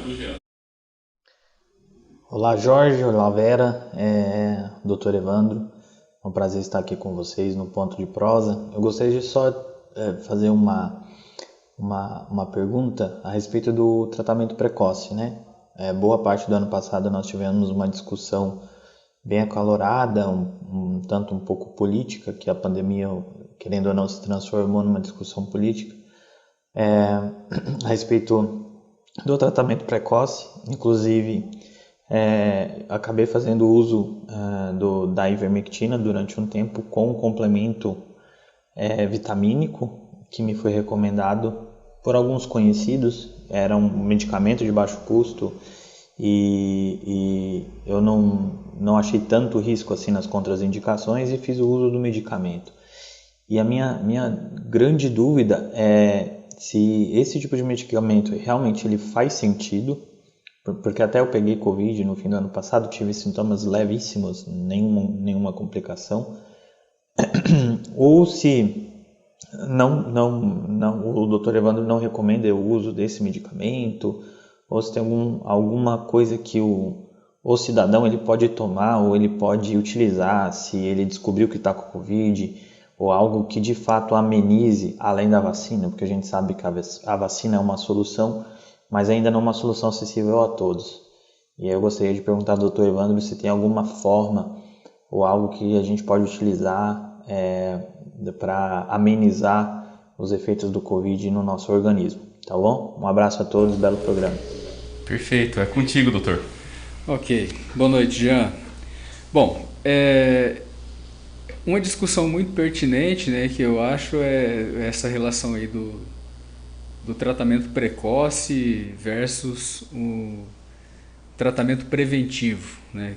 Olá Jorge, olá Vera, Dr. Evandro, é um prazer estar aqui com vocês no Ponto de Prosa. Eu gostaria de só fazer uma pergunta a respeito do tratamento precoce, né? Boa parte do ano passado nós tivemos uma discussão bem acalorada, um pouco política, que a pandemia, querendo ou não, se transformou numa discussão política, a respeito do tratamento precoce. Inclusive, acabei fazendo uso da ivermectina durante um tempo com um complemento vitamínico que me foi recomendado por alguns conhecidos. Era um medicamento de baixo custo e eu não achei tanto risco assim nas contraindicações e fiz o uso do medicamento. E a minha grande dúvida é se esse tipo de medicamento realmente ele faz sentido, porque até eu peguei Covid no fim do ano passado, tive sintomas levíssimos, nenhuma complicação, ou se o Dr. Evandro não recomenda o uso desse medicamento, ou se tem alguma coisa que o cidadão ele pode tomar ou ele pode utilizar se ele descobriu que está com Covid, ou algo que de fato amenize além da vacina, porque a gente sabe que a vacina é uma solução, mas ainda não é uma solução acessível a todos. E aí eu gostaria de perguntar ao Dr. Evandro se tem alguma forma ou algo que a gente pode utilizar para amenizar os efeitos do Covid no nosso organismo, tá bom? Um abraço a todos, belo programa. Perfeito, é contigo, doutor. Ok, boa noite, Jean. Bom, uma discussão muito pertinente, né, que eu acho é essa relação aí do tratamento precoce versus o tratamento preventivo, né,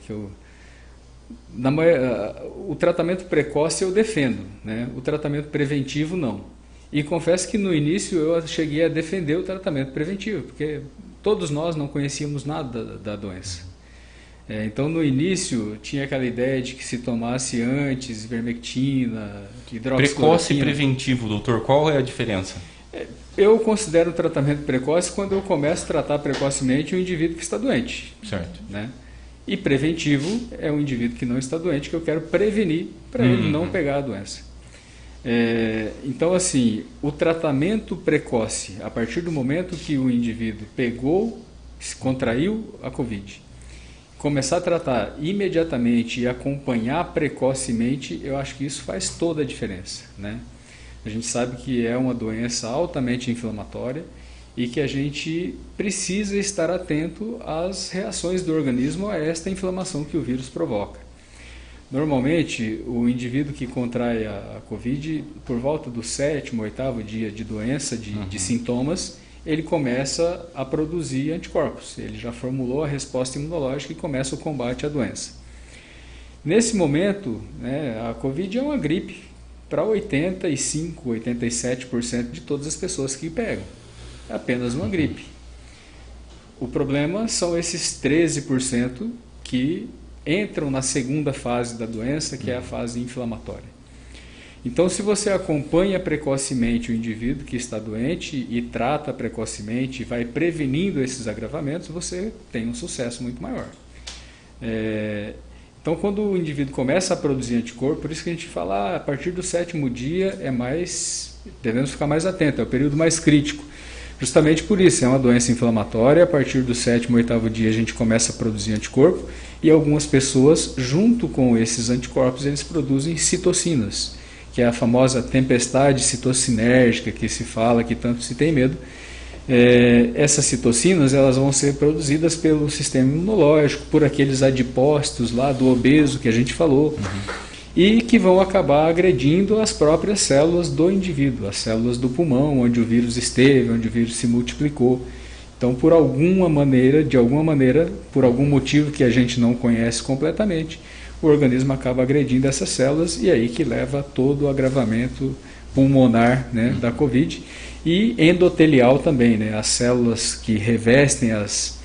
o tratamento precoce eu defendo, né? O tratamento preventivo não. E confesso que no início eu cheguei a defender o tratamento preventivo, porque todos nós não conhecíamos nada da doença. Então no início tinha aquela ideia de que se tomasse antes ivermectina, hidroxicloroquina. Precoce e preventivo, doutor, qual é a diferença? Eu considero o tratamento precoce quando eu começo a tratar precocemente o indivíduo que está doente. Certo. Né? E preventivo é um indivíduo que não está doente, que eu quero prevenir para ele não pegar a doença. Então, assim, o tratamento precoce, a partir do momento que o indivíduo contraiu a Covid, começar a tratar imediatamente e acompanhar precocemente, eu acho que isso faz toda a diferença, né? A gente sabe que é uma doença altamente inflamatória e que a gente precisa estar atento às reações do organismo a esta inflamação que o vírus provoca. Normalmente, o indivíduo que contrai a Covid, por volta do 7º, 8º dia de doença, de sintomas, ele começa a produzir anticorpos. Ele já formulou a resposta imunológica e começa o combate à doença. Nesse momento, né, a Covid é uma gripe para 85%, 87% de todas as pessoas que pegam. É apenas uma gripe. O problema são esses 13% que entram na segunda fase da doença, que é a fase inflamatória. Então, se você acompanha precocemente o indivíduo que está doente e trata precocemente e vai prevenindo esses agravamentos, você tem um sucesso muito maior. Então, quando o indivíduo começa a produzir anticorpo, por isso que a gente fala, a partir do 7º dia devemos ficar mais atentos, é o período mais crítico. Justamente por isso, é uma doença inflamatória, a partir do 7º, 8º dia a gente começa a produzir anticorpo e algumas pessoas, junto com esses anticorpos, eles produzem citocinas, que é a famosa tempestade citocinérgica que se fala, que tanto se tem medo. Essas citocinas elas vão ser produzidas pelo sistema imunológico, por aqueles adipócitos lá do obeso que a gente falou, e que vão acabar agredindo as próprias células do indivíduo, as células do pulmão, onde o vírus esteve, onde o vírus se multiplicou. Então, por alguma maneira, por algum motivo que a gente não conhece completamente, o organismo acaba agredindo essas células e aí que leva a todo o agravamento pulmonar, né, da Covid, e endotelial também, né, as células que revestem as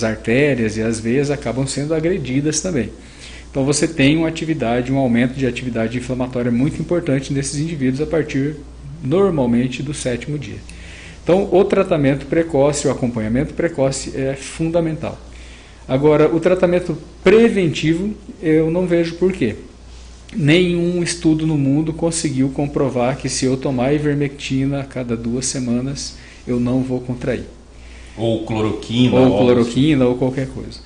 artérias e as veias acabam sendo agredidas também. Então você tem um aumento de atividade inflamatória muito importante nesses indivíduos a partir, normalmente, do 7º dia. Então o tratamento precoce, o acompanhamento precoce é fundamental. Agora, o tratamento preventivo, eu não vejo por quê. Nenhum estudo no mundo conseguiu comprovar que se eu tomar ivermectina a cada 2 semanas, eu não vou contrair. Ou cloroquina. Ou qualquer coisa.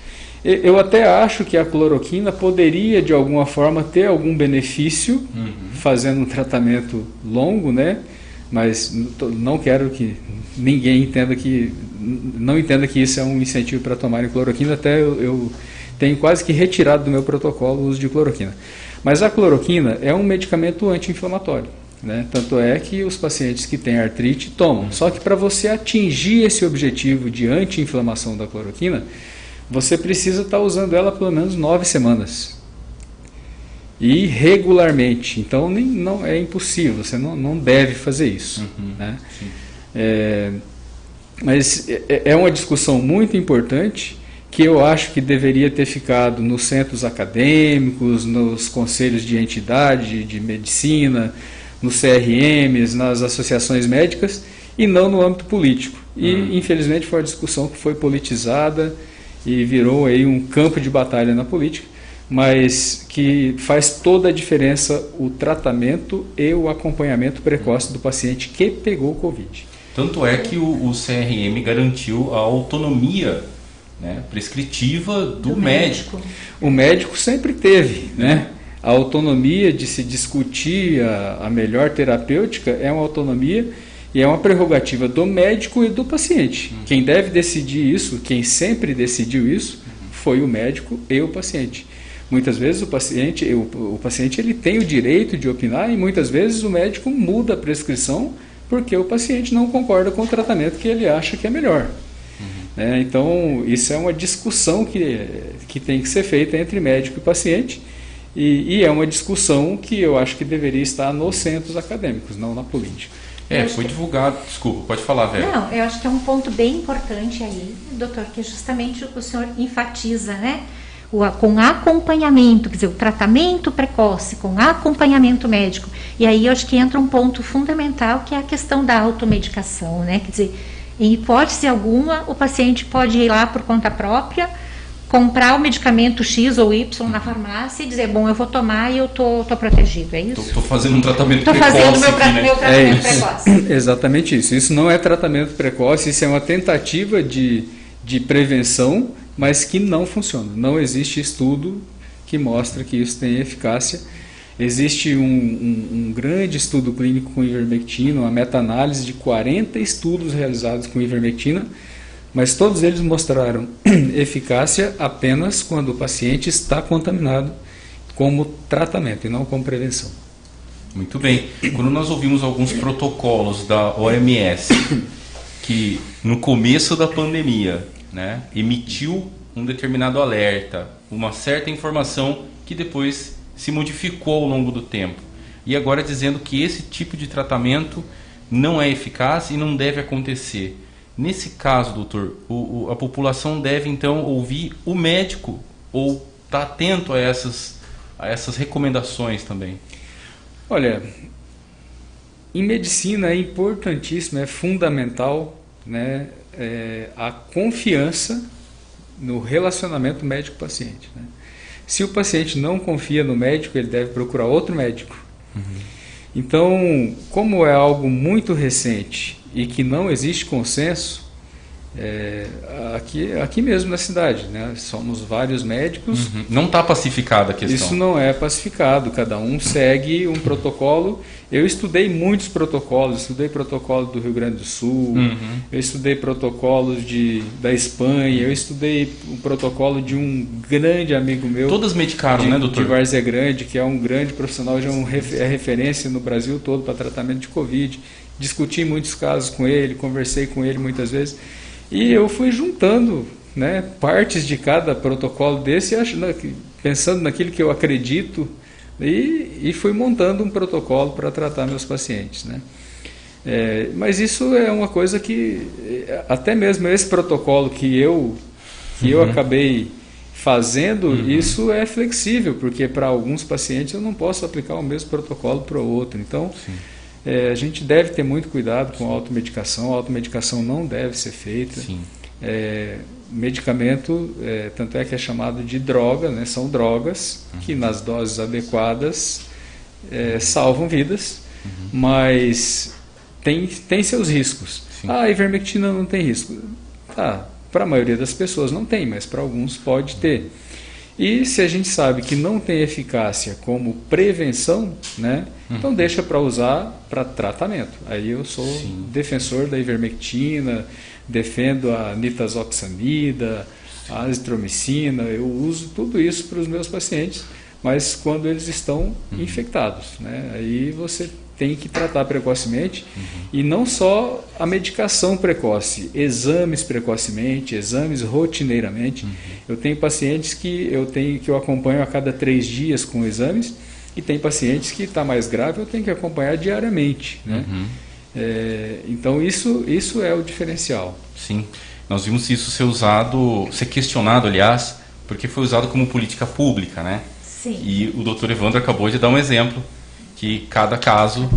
Eu até acho que a cloroquina poderia, de alguma forma, ter algum benefício, fazendo um tratamento longo, né? Mas não quero que ninguém não entenda que isso é um incentivo para tomarem cloroquina, até eu tenho quase que retirado do meu protocolo o uso de cloroquina. Mas a cloroquina é um medicamento anti-inflamatório, né? Tanto é que os pacientes que têm artrite tomam. Só que para você atingir esse objetivo de anti-inflamação da cloroquina, você precisa estar usando ela pelo menos 9 semanas. E regularmente. Então não é impossível, você não deve fazer isso. Né? Mas é uma discussão muito importante que eu acho que deveria ter ficado nos centros acadêmicos, nos conselhos de entidade, de medicina, nos CRMs, nas associações médicas e não no âmbito político. E infelizmente foi uma discussão que foi politizada e virou aí um campo de batalha na política, mas que faz toda a diferença o tratamento e o acompanhamento precoce do paciente que pegou o Covid. Tanto é que o CRM garantiu a autonomia, né, prescritiva do médico. O médico sempre teve, né? A autonomia de se discutir a melhor terapêutica é uma autonomia e é uma prerrogativa do médico e do paciente. Quem deve decidir isso, quem sempre decidiu isso, foi o médico e o paciente. Muitas vezes o paciente ele tem o direito de opinar e muitas vezes o médico muda a prescrição porque o paciente não concorda com o tratamento que ele acha que é melhor. né? Então, isso é uma discussão que tem que ser feita entre médico e paciente, e é uma discussão que eu acho que deveria estar nos centros acadêmicos, não na política. Foi divulgado, desculpa, pode falar, Vera. Não, eu acho que é um ponto bem importante aí, doutor, que justamente o senhor enfatiza, né? Com acompanhamento, quer dizer, o tratamento precoce, com acompanhamento médico. E aí eu acho que entra um ponto fundamental, que é a questão da automedicação, né? Quer dizer, em hipótese alguma, o paciente pode ir lá por conta própria, comprar o medicamento X ou Y na farmácia e dizer, bom, eu vou tomar e eu tô protegido, é isso? Estou fazendo um tratamento precoce. Estou fazendo meu tratamento precoce. Exatamente isso. Isso não é tratamento precoce, isso é uma tentativa de prevenção, mas que não funciona. Não existe estudo que mostra que isso tem eficácia. Existe um grande estudo clínico com ivermectina, uma meta-análise de 40 estudos realizados com ivermectina, mas todos eles mostraram eficácia apenas quando o paciente está contaminado como tratamento e não como prevenção. Muito bem. Quando nós ouvimos alguns protocolos da OMS, que no começo da pandemia, né, emitiu um determinado alerta, uma certa informação que depois se modificou ao longo do tempo. E agora dizendo que esse tipo de tratamento não é eficaz e não deve acontecer. Nesse caso, doutor, a população deve então ouvir o médico ou estar atento a essas recomendações também? Olha, em medicina é importantíssimo, é fundamental, né, a confiança no relacionamento médico-paciente, né? Se o paciente não confia no médico, ele deve procurar outro médico. Uhum. Então, como é algo muito recente e que não existe consenso, aqui mesmo na cidade, né? Somos vários médicos. Uhum. Não está pacificada a questão. Isso não é pacificado, cada um segue um protocolo. Eu estudei muitos protocolos, estudei protocolo do Rio Grande do Sul, eu estudei protocolos da Espanha, eu estudei o protocolo de um grande amigo meu. Todas medicaram, né, doutor? De Várzea Grande, que é um grande profissional, já é referência no Brasil todo para tratamento de Covid. Discuti muitos casos com ele, conversei com ele muitas vezes. E eu fui juntando, né, partes de cada protocolo desse, pensando naquilo que eu acredito, e fui montando um protocolo para tratar meus pacientes, né? Mas isso é uma coisa que, até mesmo esse protocolo que eu acabei fazendo, isso é flexível, porque para alguns pacientes eu não posso aplicar o mesmo protocolo para o outro. Então, a gente deve ter muito cuidado com a automedicação. A automedicação não deve ser feita. Medicamento, tanto é que é chamado de droga, né? São drogas que nas doses adequadas salvam vidas, mas tem seus riscos. A ivermectina não tem risco. Para a maioria das pessoas não tem, mas para alguns pode ter. E se a gente sabe que não tem eficácia como prevenção, né, então deixa para usar para tratamento. Aí eu sou defensor da ivermectina, defendo a nitazoxanida, a azitromicina, eu uso tudo isso para os meus pacientes, mas quando eles estão infectados, né, aí você tem que tratar precocemente, e não só a medicação precoce, exames precocemente, exames rotineiramente. Eu tenho pacientes que eu acompanho a cada 3 dias com exames, e tem pacientes que está mais grave, eu tenho que acompanhar diariamente, né? Então isso é o diferencial. Sim, nós vimos isso ser questionado, aliás, porque foi usado como política pública, né? Sim. E o doutor Evandro acabou de dar um exemplo, que cada caso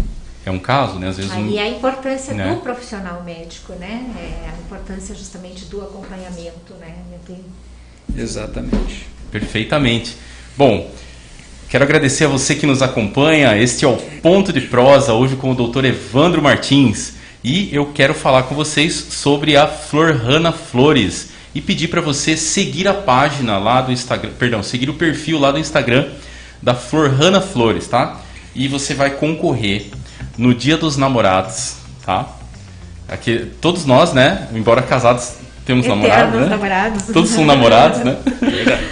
é um caso, né? Às vezes aí a importância do profissional médico, né? A importância justamente do acompanhamento, né? Exatamente. Perfeitamente. Bom, quero agradecer a você que nos acompanha. Este é o Ponto de Prosa, hoje com o Dr. Evandro Martins. E eu quero falar com vocês sobre a Florhana Flores e pedir para você seguir a página lá do Instagram, seguir o perfil lá do Instagram da Florhana Flores, tá? E você vai concorrer no Dia dos Namorados, tá? Aqui, todos nós, né? Embora casados, temos namorados, né? Namorados. Todos são namorados, né? Verdade.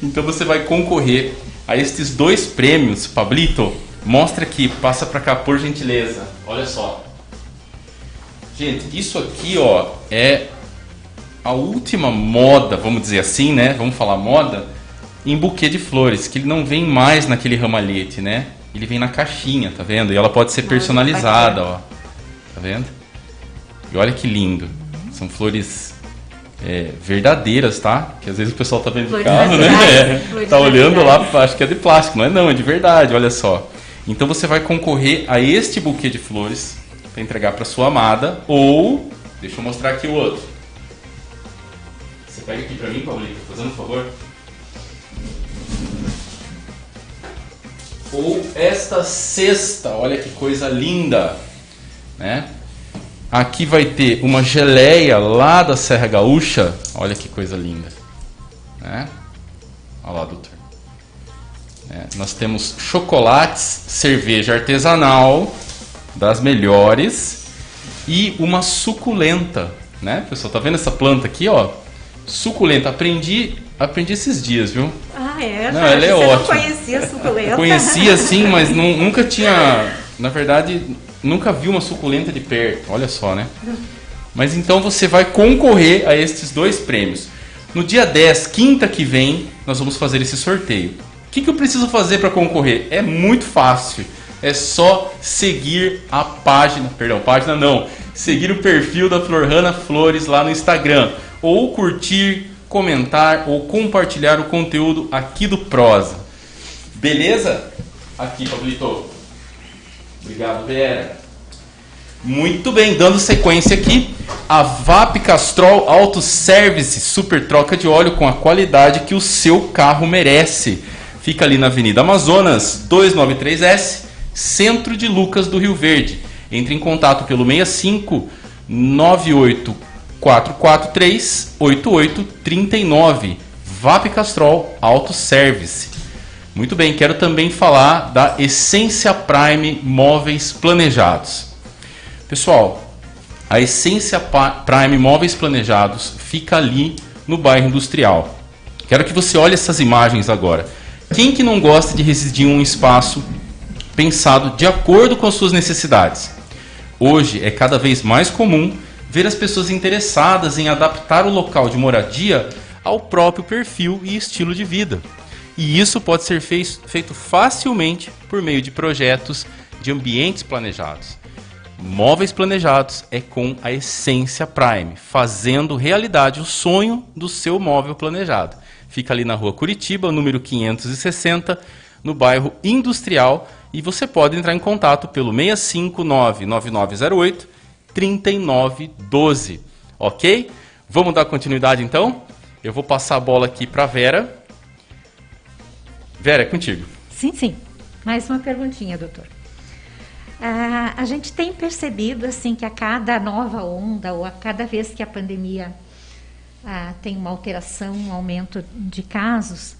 Então você vai concorrer a estes 2 prêmios. Pablito, mostra aqui, passa pra cá, por gentileza. Olha só. Gente, isso aqui, ó, é a última moda, vamos dizer assim, né? Vamos falar moda, em buquê de flores, que ele não vem mais naquele ramalhete, né? Ele vem na caixinha, tá vendo? E ela pode ser personalizada, ó. Tá vendo? E olha que lindo. São flores verdadeiras, tá? Que às vezes o pessoal tá vendo de carro, né? Tá olhando lá, acho que é de plástico. Não, é de verdade, olha só. Então você vai concorrer a este buquê de flores para entregar para sua amada, ou deixa eu mostrar aqui o outro. Você pega aqui para mim, Paulito, fazendo um favor. Ou esta cesta, olha que coisa linda, né? Aqui vai ter uma geleia lá da Serra Gaúcha, olha que coisa linda, né? Olha lá, doutor. Nós temos chocolates, cerveja artesanal das melhores e uma suculenta, né? Pessoal, tá vendo essa planta aqui, ó? Suculenta, aprendi esses dias, viu? Ah, é? Não, ela é Você ótima. não conhecia a suculenta? Eu conhecia sim, mas nunca tinha, na verdade, nunca vi uma suculenta de perto, olha só, né? Mas então você vai concorrer a estes 2 prêmios. No dia 10, quinta que vem, nós vamos fazer esse sorteio. O que eu preciso fazer para concorrer? É muito fácil. É só seguir a página, seguir o perfil da Florhana Flores lá no Instagram. Ou curtir, comentar ou compartilhar o conteúdo aqui do Prosa. Beleza? Aqui, Pablito. Obrigado, Vera. Muito bem, dando sequência aqui, a VAP Castrol Auto Service, super troca de óleo com a qualidade que o seu carro merece. Fica ali na Avenida Amazonas, 293S, centro de Lucas do Rio Verde. Entre em contato pelo 65 98 443 8839. VAP Castrol Auto Service. Muito bem, quero também falar da Essência Prime Móveis Planejados. Pessoal, a Essência Prime Móveis Planejados fica ali no bairro Industrial. Quero que você olhe essas imagens agora. Quem que não gosta de residir em um espaço pensado de acordo com as suas necessidades? Hoje é cada vez mais comum ver as pessoas interessadas em adaptar o local de moradia ao próprio perfil e estilo de vida. E isso pode ser feito facilmente por meio de projetos de ambientes planejados. Móveis planejados é com a Essência Prime, fazendo realidade o sonho do seu móvel planejado. Fica ali na rua Curitiba, número 560, no bairro Industrial, e você pode entrar em contato pelo 659-9908-3912, ok? Vamos dar continuidade então? Eu vou passar a bola aqui para a Vera. Vera, é contigo. Sim. Mais uma perguntinha, doutor. A gente tem percebido assim que a cada nova onda ou a cada vez que a pandemia tem uma alteração, um aumento de casos,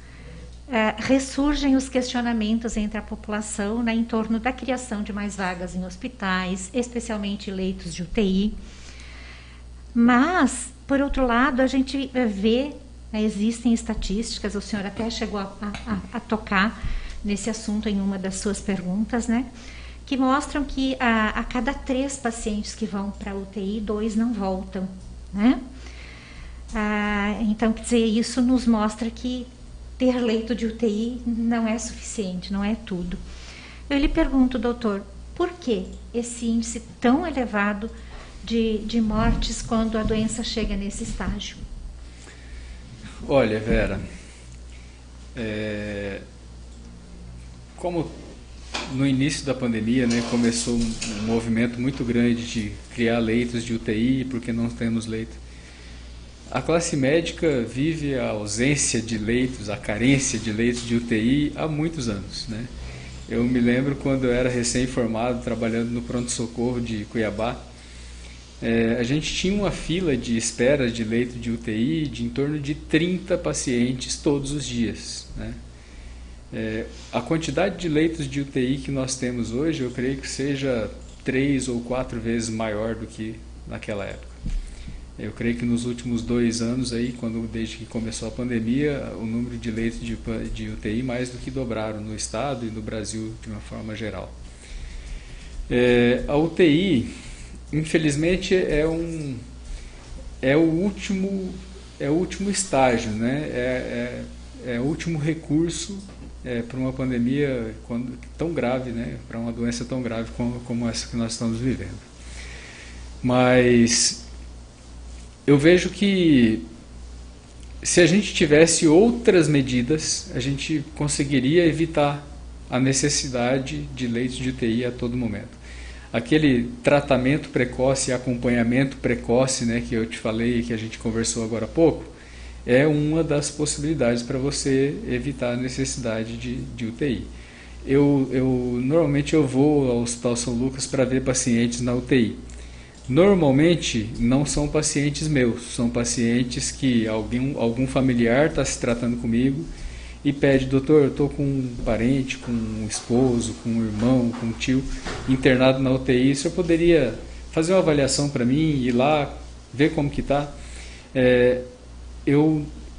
ressurgem os questionamentos entre a população, né, em torno da criação de mais vagas em hospitais, especialmente leitos de UTI. Mas, por outro lado, a gente vê, né, existem estatísticas, o senhor até chegou a tocar nesse assunto em uma das suas perguntas, né, que mostram que a cada 3 pacientes que vão para a UTI, 2 não voltam, né? Então, quer dizer, isso nos mostra que ter leito de UTI não é suficiente, não é tudo. Eu lhe pergunto, doutor, por que esse índice tão elevado de mortes quando a doença chega nesse estágio? Olha, Vera, como no início da pandemia, né, começou um movimento muito grande de criar leitos de UTI, porque não temos leito. A classe médica vive a ausência de leitos, a carência de leitos de UTI há muitos anos, né? Eu me lembro quando eu era recém-formado, trabalhando no pronto-socorro de Cuiabá, a gente tinha uma fila de espera de leito de UTI de em torno de 30 pacientes todos os dias, né? A quantidade de leitos de UTI que nós temos hoje, eu creio que seja 3 ou 4 vezes maior do que naquela época. Eu creio que nos últimos 2 anos, desde que começou a pandemia, o número de leitos de UTI mais do que dobraram no estado e no Brasil de uma forma geral. A UTI, infelizmente, é é o último estágio, né? É o último recurso para uma pandemia tão grave, né? Para uma doença tão grave como essa que nós estamos vivendo. Mas eu vejo que se a gente tivesse outras medidas, a gente conseguiria evitar a necessidade de leitos de UTI a todo momento. Aquele tratamento precoce e acompanhamento precoce, né, que eu te falei, que a gente conversou agora há pouco, é uma das possibilidades para você evitar a necessidade de UTI. Normalmente eu vou ao Hospital São Lucas para ver pacientes na UTI. Normalmente não são pacientes meus, são pacientes que algum familiar está se tratando comigo e pede: doutor, eu estou com um parente, com um esposo, com um irmão, com um tio internado na UTI, o senhor poderia fazer uma avaliação para mim, ir lá, ver como que está?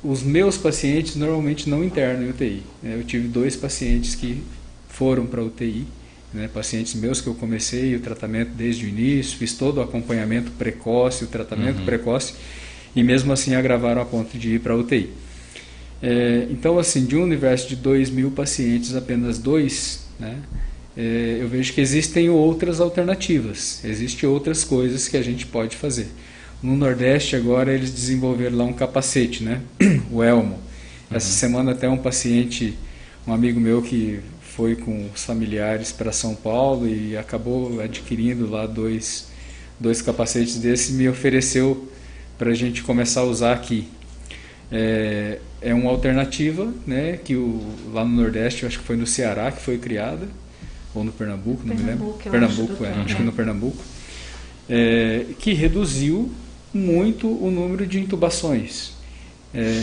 Os meus pacientes normalmente não internam em UTI. Eu tive 2 pacientes que foram para UTI, né, pacientes meus que eu comecei o tratamento desde o início, fiz todo o acompanhamento precoce, o tratamento precoce, e mesmo assim agravaram a ponto de ir para a UTI. Então, assim, de um universo de 2.000 pacientes, apenas 2, né, eu vejo que existem outras alternativas, existem outras coisas que a gente pode fazer. No Nordeste agora eles desenvolveram lá um capacete, né, o elmo. Essa semana até um amigo meu que foi com os familiares para São Paulo e acabou adquirindo lá dois capacetes desses, me ofereceu para a gente começar a usar aqui. É uma alternativa, né, que lá no Nordeste, eu acho que foi no Ceará que foi criada, ou no Pernambuco, não me lembro. Pernambuco, acho que no Pernambuco, que reduziu muito o número de intubações.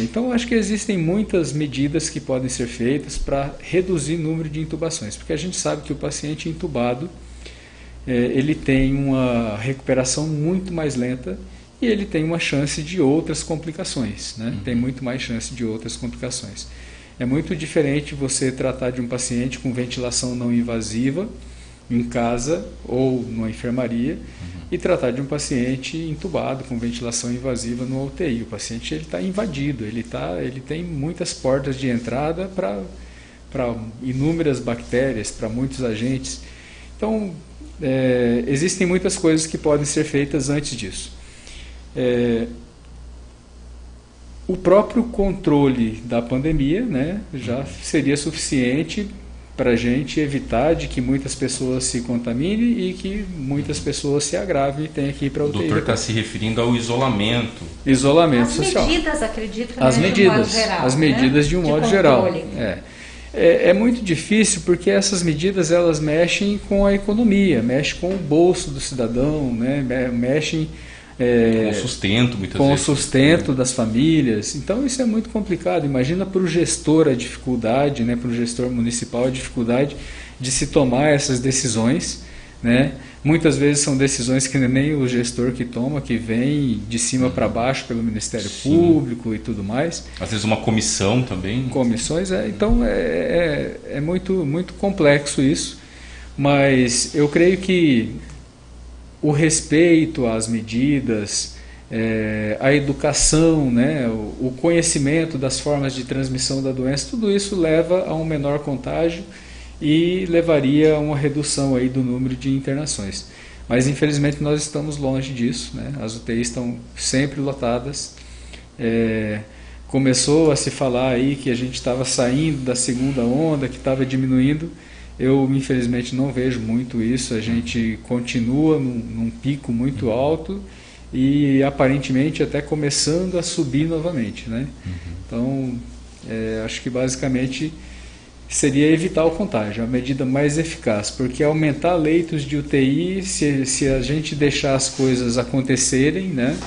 Então, acho que existem muitas medidas que podem ser feitas para reduzir o número de intubações, porque a gente sabe que o paciente intubado ele tem uma recuperação muito mais lenta e ele tem uma chance de outras complicações, né? Tem muito mais chance de outras complicações. É muito diferente você tratar de um paciente com ventilação não invasiva em casa ou numa enfermaria e tratar de um paciente intubado com ventilação invasiva no UTI. O paciente está invadido, ele tem muitas portas de entrada para inúmeras bactérias, para muitos agentes. Então, existem muitas coisas que podem ser feitas antes disso. O próprio controle da pandemia, né, já seria suficiente para a gente evitar de que muitas pessoas se contaminem e que muitas pessoas se agravem e tenham que ir para a UTI. O doutor está se referindo ao isolamento. Isolamento social. As medidas, acredito, as medidas, de um modo geral. As medidas, né? De um modo geral. É muito difícil porque essas medidas elas mexem com a economia, mexem com o bolso do cidadão, né? Mexem com o sustento, muitas vezes. Com o sustento das famílias. Então isso é muito complicado. Imagina para o gestor a dificuldade, né, para o gestor municipal a dificuldade de se tomar essas decisões, né? Muitas vezes são decisões que nem o gestor que toma, que vem de cima para baixo pelo Ministério Público e tudo mais. Às vezes uma comissão também. Comissões, então é muito, muito complexo isso. Mas eu creio que o respeito às medidas, a educação, né, o conhecimento das formas de transmissão da doença, tudo isso leva a um menor contágio e levaria a uma redução aí do número de internações. Mas infelizmente nós estamos longe disso, né? As UTIs estão sempre lotadas. Começou a se falar aí que a gente estava saindo da segunda onda, que estava diminuindo. Eu, infelizmente, não vejo muito isso. A gente continua num pico muito alto e, aparentemente, até começando a subir novamente, né? Então, acho que, basicamente, seria evitar o contágio, a medida mais eficaz, porque aumentar leitos de UTI, se a gente deixar as coisas acontecerem, né?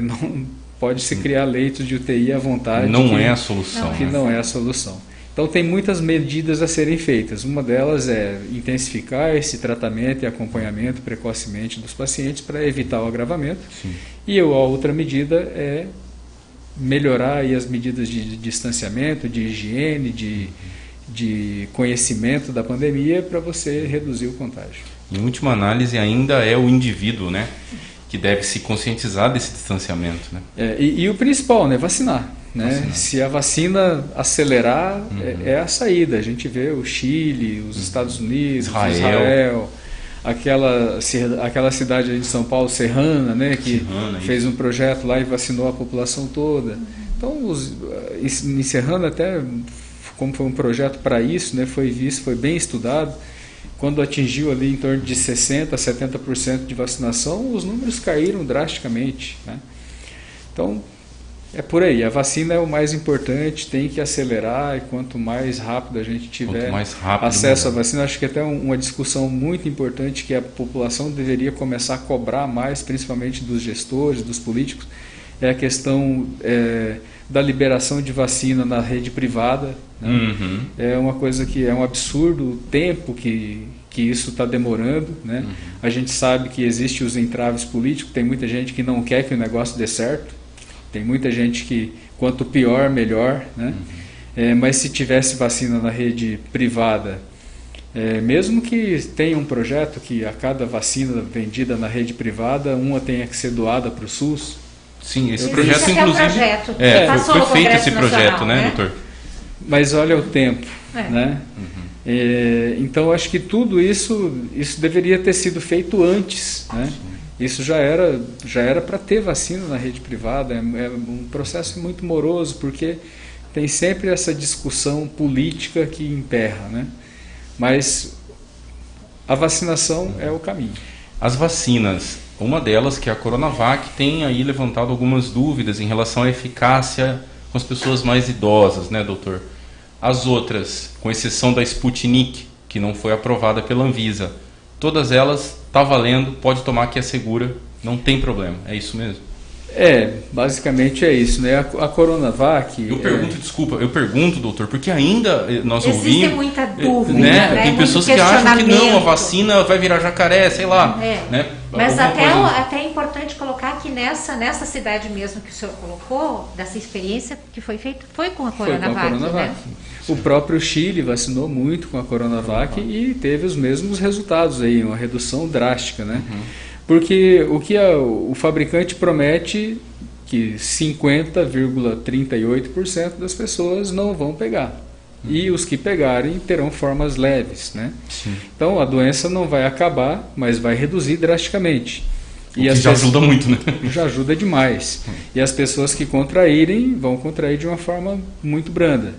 Não pode se criar leitos de UTI à vontade. Não é a solução. Que não é a solução. Então, tem muitas medidas a serem feitas. Uma delas é intensificar esse tratamento e acompanhamento precocemente dos pacientes para evitar o agravamento. Sim. E a outra medida é melhorar aí as medidas de distanciamento, de higiene, de conhecimento da pandemia para você reduzir o contágio. Em última análise, ainda é o indivíduo, né, que deve se conscientizar desse distanciamento, né? E o principal, né? Vacinar. Né? Se a vacina acelerar, é a saída. A gente vê o Chile, os Estados Unidos, Israel, aquela cidade aí de São Paulo, Serrana, né? Que fez um projeto lá e vacinou a população toda. Então, em Serrana, até como foi um projeto para isso, né? Foi bem estudado. Quando atingiu ali em torno de 60% a 70% de vacinação, os números caíram drasticamente, né? Então, é por aí, a vacina é o mais importante, tem que acelerar, e quanto mais rápido a gente tiver acesso à vacina, acho que até uma discussão muito importante que a população deveria começar a cobrar mais, principalmente dos gestores, dos políticos, é a questão da liberação de vacina na rede privada. Né? É uma coisa que é um absurdo o tempo que isso está demorando. Né? A gente sabe que existem os entraves políticos, tem muita gente que não quer que o negócio dê certo. Tem muita gente que, quanto pior, melhor, né? Mas se tivesse vacina na rede privada, mesmo que tenha um projeto que a cada vacina vendida na rede privada, uma tenha que ser doada para o SUS. Sim, esse projeto, inclusive, foi feito esse projeto, né, doutor? Mas olha o tempo, né? Então, acho que tudo isso deveria ter sido feito antes, né? Isso já era para ter vacina na rede privada. É um processo muito moroso, porque tem sempre essa discussão política que emperra, né? Mas a vacinação é o caminho. As vacinas, uma delas, que é a Coronavac, tem aí levantado algumas dúvidas em relação à eficácia com as pessoas mais idosas, né, doutor? As outras, com exceção da Sputnik, que não foi aprovada pela Anvisa, todas elas está valendo, pode tomar que é segura, não tem problema, é isso mesmo? Basicamente é isso, né? A Coronavac... Eu pergunto, doutor, porque ainda nós ouvimos... Existe muita dúvida, né? Tem pessoas que acham que não, a vacina vai virar jacaré, sei lá. Né? Mas até é importante colocar que nessa cidade mesmo que o senhor colocou, dessa experiência que foi feita, foi com a Coronavac. Né? O próprio Chile vacinou muito com a Coronavac e teve os mesmos resultados aí, uma redução drástica, né? Porque o que o fabricante promete que 50,38% das pessoas não vão pegar. E os que pegarem terão formas leves, né? Sim. Então a doença não vai acabar, mas vai reduzir drasticamente. Já ajuda muito, né? Já ajuda demais. E as pessoas que contraírem vão contrair de uma forma muito branda.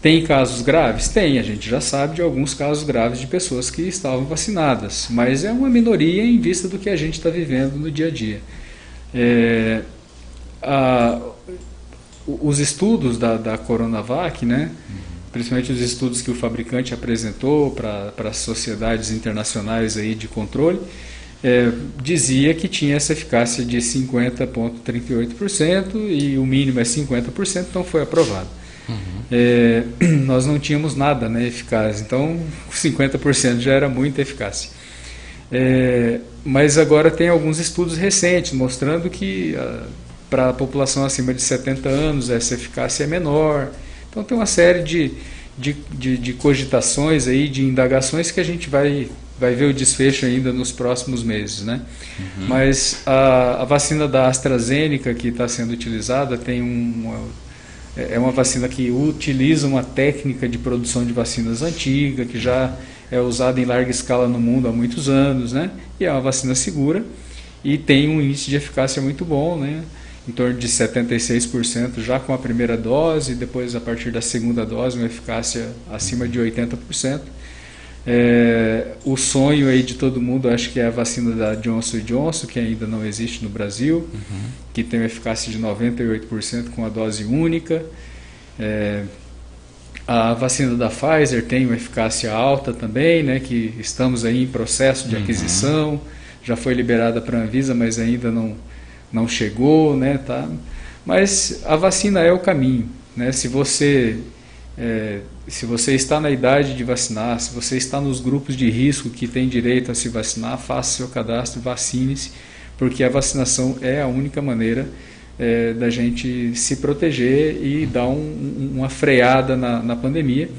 Tem casos graves? Tem, a gente já sabe de alguns casos graves de pessoas que estavam vacinadas, mas é uma minoria em vista do que a gente está vivendo no dia a dia. Os estudos da Coronavac, né, principalmente os estudos que o fabricante apresentou para as sociedades internacionais aí de controle, dizia que tinha essa eficácia de 50,38% e o mínimo é 50%, então foi aprovado. Nós não tínhamos nada, né, eficaz, então 50% já era muita eficácia. Mas agora tem alguns estudos recentes mostrando que para a população acima de 70 anos essa eficácia é menor. Então tem uma série de cogitações aí, de indagações que a gente vai ver o desfecho ainda nos próximos meses, né? Mas a vacina da AstraZeneca que está sendo utilizada tem é uma vacina que utiliza uma técnica de produção de vacinas antiga, que já é usada em larga escala no mundo há muitos anos, né? E é uma vacina segura e tem um índice de eficácia muito bom, né? Em torno de 76% já com a primeira dose, e depois a partir da segunda dose uma eficácia acima de 80%. O sonho aí de todo mundo, acho que é a vacina da Johnson & Johnson, que ainda não existe no Brasil, que tem uma eficácia de 98% com a dose única. A vacina da Pfizer tem uma eficácia alta também, né, que estamos aí em processo de aquisição, já foi liberada para a Anvisa, mas ainda não chegou, né, tá? Mas a vacina é o caminho, né? Se você está na idade de vacinar, se você está nos grupos de risco que tem direito a se vacinar, faça seu cadastro, vacine-se, porque a vacinação é a única maneira da gente se proteger e dar uma freada na pandemia.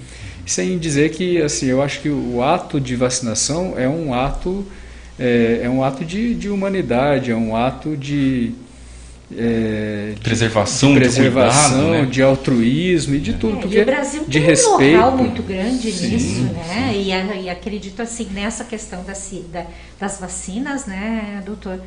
Sem dizer que, assim, eu acho que o ato de vacinação é um ato é um ato de humanidade, é um ato de preservação, de cuidado, né? de altruísmo e de tudo, porque e o Brasil de tem respeito. um know-how muito grande nisso, né? E acredito assim nessa questão das vacinas, né, doutor?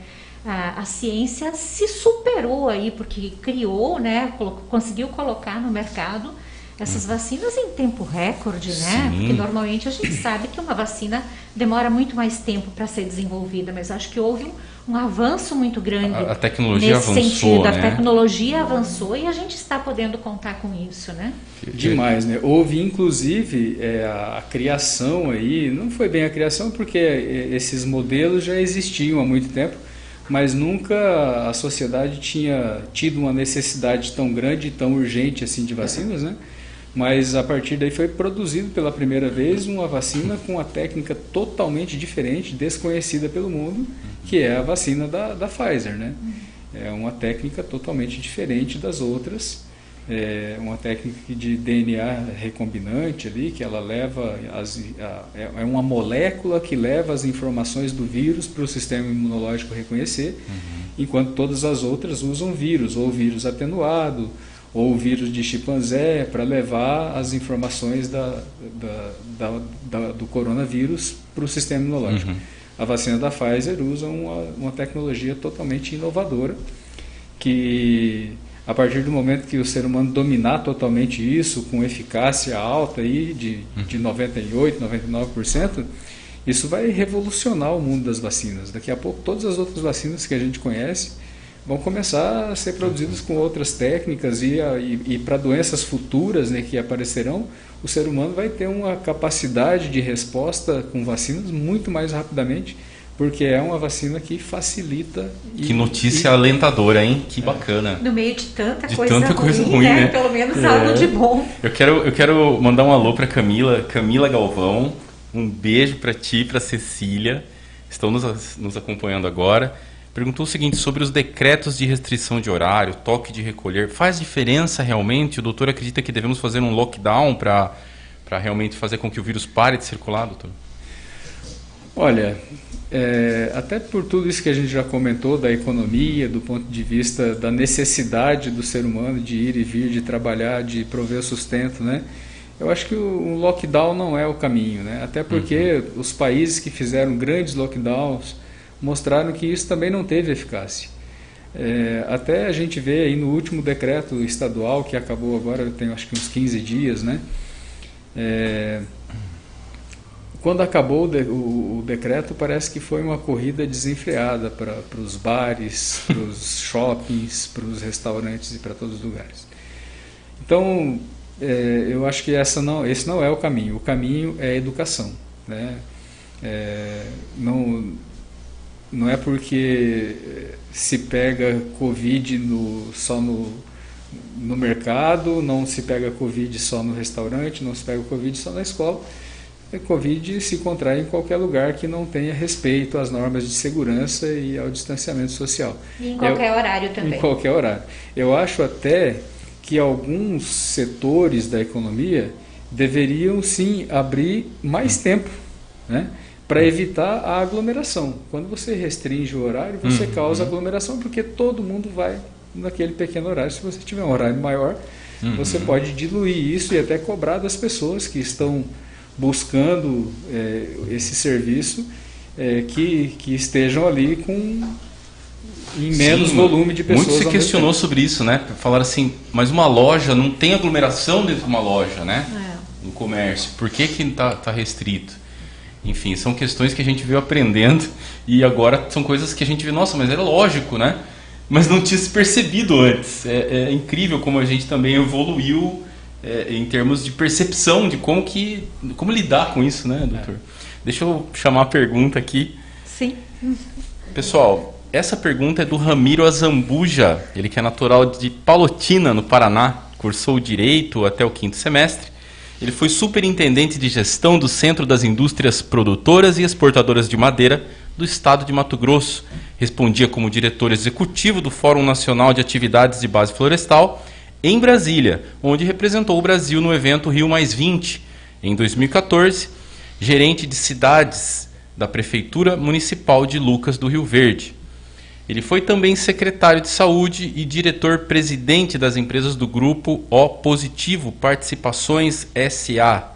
A ciência se superou aí porque criou, né, conseguiu colocar no mercado essas vacinas em tempo recorde, né? Porque normalmente a gente sabe que uma vacina demora muito mais tempo para ser desenvolvida, mas acho que houve um avanço muito grande. A tecnologia nesse avançou, sentido. né? A tecnologia avançou e a gente está podendo contar com isso, né? Demais, né? Houve, inclusive, a criação aí, não foi bem a criação porque esses modelos já existiam há muito tempo, mas nunca a sociedade tinha tido uma necessidade tão grande e tão urgente assim de vacinas, né? Mas a partir daí foi produzido pela primeira vez uma vacina com uma técnica totalmente diferente, desconhecida pelo mundo, que é a vacina da Pfizer, né? É uma técnica totalmente diferente das outras, é uma técnica de DNA recombinante ali, que ela leva é uma molécula que leva as informações do vírus para o sistema imunológico reconhecer, enquanto todas as outras usam vírus, ou vírus atenuado, ou vírus de chimpanzé, para levar as informações do coronavírus para o sistema imunológico. A vacina da Pfizer usa uma tecnologia totalmente inovadora, que a partir do momento que o ser humano dominar totalmente isso, com eficácia alta aí de 98%, 99%, isso vai revolucionar o mundo das vacinas. Daqui a pouco todas as outras vacinas que a gente conhece vão começar a ser produzidas com outras técnicas e para doenças futuras, né, que aparecerão, o ser humano vai ter uma capacidade de resposta com vacinas muito mais rapidamente, porque é uma vacina que facilita. Que notícia alentadora, hein? Que bacana. No meio de tanta coisa ruim, né? né? Pelo menos algo de bom. Eu quero mandar um alô para Camila Galvão. Um beijo para ti, para Cecília. Estão nos acompanhando agora. Perguntou o seguinte sobre os decretos de restrição de horário, toque de recolher. Faz diferença realmente? O doutor acredita que devemos fazer um lockdown para realmente fazer com que o vírus pare de circular, doutor? Olha, até por tudo isso que a gente já comentou da economia, do ponto de vista da necessidade do ser humano de ir e vir, de trabalhar, de prover sustento, né? Eu acho que o lockdown não é o caminho, né? Até porque os países que fizeram grandes lockdowns mostraram que isso também não teve eficácia. Até a gente vê aí no último decreto estadual, que acabou agora, tem acho que uns 15 dias, né? Quando acabou o decreto, parece que foi uma corrida desenfreada para os bares, para os shoppings, para os restaurantes e para todos os lugares. Então, eu acho que esse não é o caminho. O caminho é a educação, né? Não é porque se pega Covid só no mercado, não se pega Covid só no restaurante, não se pega Covid só na escola. Covid se contrai em qualquer lugar que não tenha respeito às normas de segurança e ao distanciamento social. E em qualquer horário também. Em qualquer horário. Eu acho até que alguns setores da economia deveriam sim abrir mais tempo, né, para evitar a aglomeração. Quando você restringe o horário, você causa aglomeração, porque todo mundo vai naquele pequeno horário. Se você tiver um horário maior, você pode diluir isso e até cobrar das pessoas que estão buscando esse serviço, que estejam ali em menos volume de pessoas. Muito se questionou sobre isso, né? Falaram assim, mas uma loja não tem aglomeração dentro de uma loja, né? No comércio. Por que tá restrito? Enfim, são questões que a gente veio aprendendo e agora são coisas que a gente vê, nossa, mas era lógico, né? Mas não tinha se percebido antes. É incrível como a gente também evoluiu em termos de percepção de como lidar com isso, né, doutor? Deixa eu chamar a pergunta aqui. Sim. Pessoal, essa pergunta é do Ramiro Azambuja. Ele que é natural de Palotina, no Paraná. Cursou Direito até o 5º semestre. Ele foi superintendente de gestão do Centro das Indústrias Produtoras e Exportadoras de Madeira do Estado de Mato Grosso. Respondia como diretor executivo do Fórum Nacional de Atividades de Base Florestal em Brasília, onde representou o Brasil no evento Rio+20. Em 2014, gerente de cidades da Prefeitura Municipal de Lucas do Rio Verde. Ele foi também secretário de Saúde e diretor-presidente das empresas do Grupo O Positivo Participações S.A.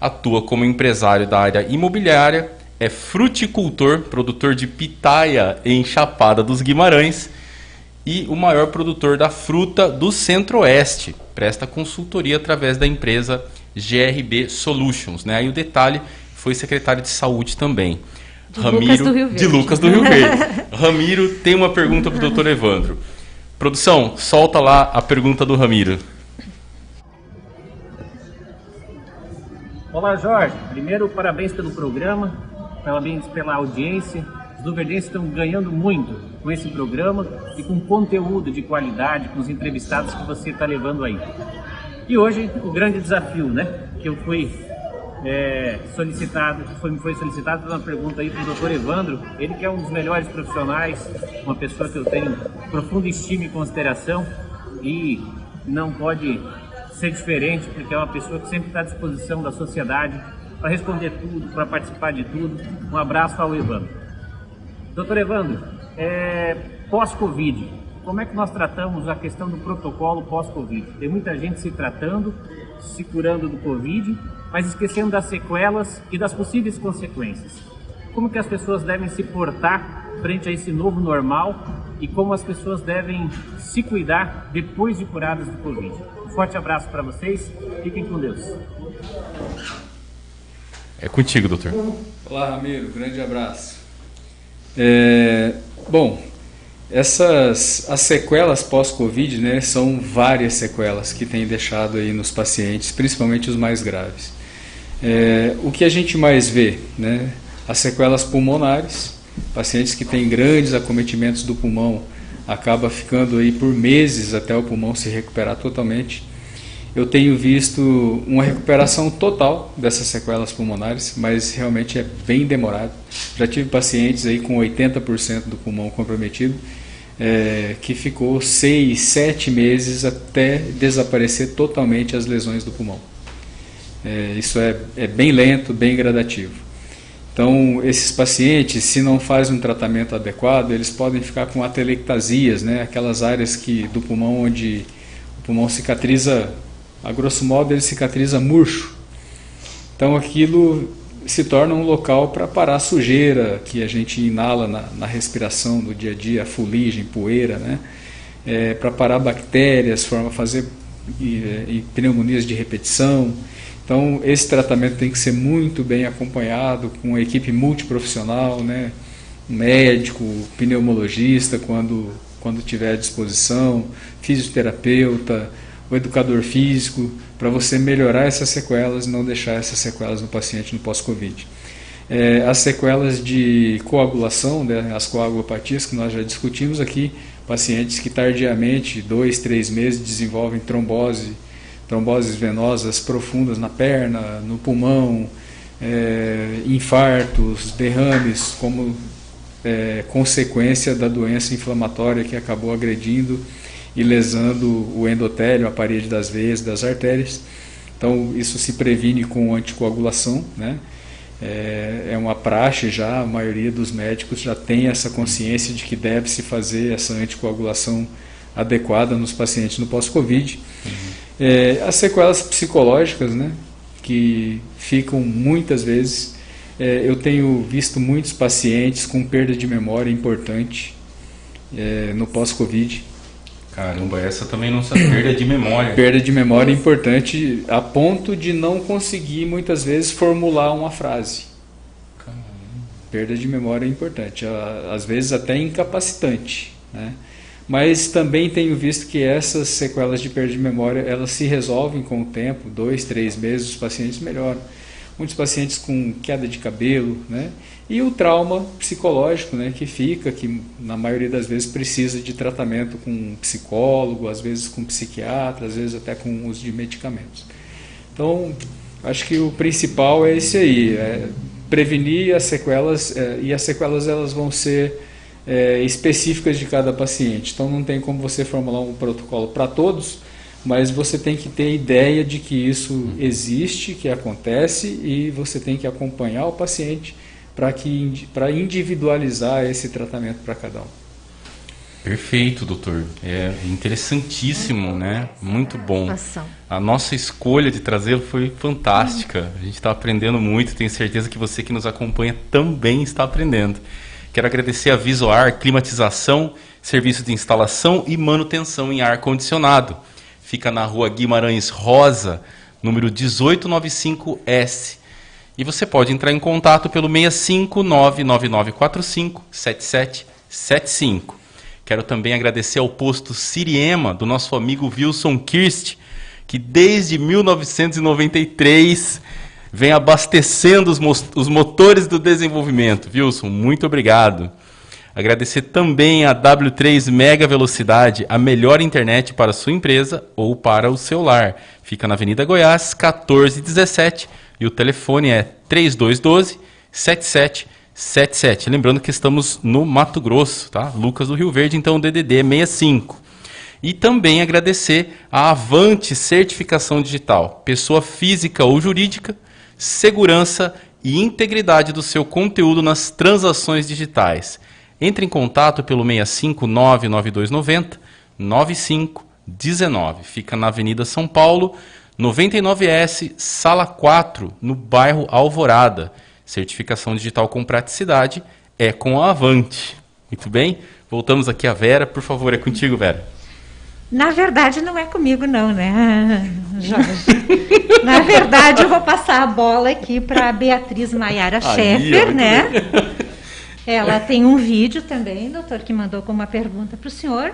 Atua como empresário da área imobiliária, é fruticultor, produtor de pitaia em Chapada dos Guimarães e o maior produtor da fruta do Centro-Oeste. Presta consultoria através da empresa GRB Solutions, né? Aí o detalhe, foi secretário de Saúde também. De Lucas do Rio Verde. Ramiro tem uma pergunta para o doutor Evandro. Produção, solta lá a pergunta do Ramiro. Olá, Jorge. Primeiro, parabéns pelo programa, parabéns pela audiência. Os luverdenses estão ganhando muito com esse programa e com conteúdo de qualidade, com os entrevistados que você está levando aí. E hoje, o grande desafio, né? Que eu fui me foi solicitado uma pergunta aí para o doutor Evandro. Ele que é um dos melhores profissionais, uma pessoa que eu tenho profunda estima e consideração e não pode ser diferente, porque é uma pessoa que sempre está à disposição da sociedade para responder tudo, para participar de tudo. Um abraço ao Evandro. Doutor Evandro, pós-Covid, como é que nós tratamos a questão do protocolo pós-Covid? Tem muita gente se tratando, se curando do Covid, mas esquecendo das sequelas e das possíveis consequências. Como que as pessoas devem se portar frente a esse novo normal e como as pessoas devem se cuidar depois de curadas do Covid? Um forte abraço para vocês, fiquem com Deus. É contigo, doutor. Olá, Ramiro, grande abraço. Bom, as sequelas pós-Covid, né, são várias sequelas que têm deixado aí nos pacientes, principalmente os mais graves. O que a gente mais vê, né, as sequelas pulmonares, pacientes que têm grandes acometimentos do pulmão, acaba ficando aí por meses até o pulmão se recuperar totalmente. Eu tenho visto uma recuperação total dessas sequelas pulmonares, mas realmente é bem demorado. Já tive pacientes aí com 80% do pulmão comprometido, que ficou 6, 7 meses até desaparecer totalmente as lesões do pulmão. Isso é bem lento, bem gradativo. Então, esses pacientes, se não fazem um tratamento adequado, eles podem ficar com atelectasias, né? Aquelas áreas do pulmão onde o pulmão cicatriza, a grosso modo, ele cicatriza murcho. Então, aquilo se torna um local para parar a sujeira que a gente inala na respiração do dia a dia, a fuligem, poeira, né? Para parar bactérias, fazer pneumonias de repetição. Então, esse tratamento tem que ser muito bem acompanhado com uma equipe multiprofissional, né? Um médico, pneumologista, quando tiver à disposição, fisioterapeuta, o educador físico, para você melhorar essas sequelas e não deixar essas sequelas no paciente no pós-Covid. As sequelas de coagulação, né? As coagulopatias que nós já discutimos aqui, pacientes que tardiamente, 2, 3 meses, desenvolvem tromboses venosas profundas na perna, no pulmão, infartos, derrames, como consequência da doença inflamatória que acabou agredindo e lesando o endotélio, a parede das veias, das artérias. Então, isso se previne com anticoagulação, né? É uma praxe já, a maioria dos médicos já tem essa consciência de que deve-se fazer essa anticoagulação adequada nos pacientes no pós-Covid. As sequelas psicológicas, né, que ficam muitas vezes, eu tenho visto muitos pacientes com perda de memória importante no pós-Covid. Caramba, essa também não sabe, perda de memória. Perda de memória importante a ponto de não conseguir muitas vezes formular uma frase. Caramba. Perda de memória é importante, às vezes até incapacitante, né? Mas também tenho visto que essas sequelas de perda de memória, elas se resolvem com o tempo, 2, 3 meses, os pacientes melhoram. Muitos pacientes com queda de cabelo, né? E o trauma psicológico, né? Que na maioria das vezes precisa de tratamento com um psicólogo, às vezes com psiquiatra, às vezes até com uso de medicamentos. Então, acho que o principal é esse aí, prevenir as sequelas, e as sequelas elas vão ser específicas de cada paciente. Então não tem como você formular um protocolo para todos, mas você tem que ter ideia de que isso existe, que acontece, e você tem que acompanhar o paciente para individualizar esse tratamento para cada um. Perfeito, doutor. É interessantíssimo, né? Muito bom. A nossa escolha de trazê-lo foi fantástica. A gente está aprendendo muito. Tenho certeza que você que nos acompanha também está aprendendo. Quero agradecer a Visoar Climatização, serviço de instalação e manutenção em ar-condicionado. Fica na rua Guimarães Rosa, número 1895S. E você pode entrar em contato pelo 65999457775. Quero também agradecer ao posto Siriema, do nosso amigo Wilson Kirst, que desde 1993 vem abastecendo os motores do desenvolvimento. Wilson, muito obrigado. Agradecer também a W3 Mega Velocidade, a melhor internet para a sua empresa ou para o seu lar. Fica na Avenida Goiás, 1417, e o telefone é 3212-7777. Lembrando que estamos no Mato Grosso, tá? Lucas do Rio Verde, então o DDD é 65. E também agradecer a Avante Certificação Digital, pessoa física ou jurídica, segurança e integridade do seu conteúdo nas transações digitais. Entre em contato pelo 6599290-9519. Fica na Avenida São Paulo, 99S, Sala 4, no bairro Alvorada. Certificação digital com praticidade é com a Avante. Muito bem? Voltamos aqui a Vera. Por favor, é contigo, Vera. Na verdade, não é comigo não, né, Jorge? Na verdade, eu vou passar a bola aqui para a Beatriz Maiara Scheffer, né? Ela tem um vídeo também, doutor, que mandou com uma pergunta para o senhor.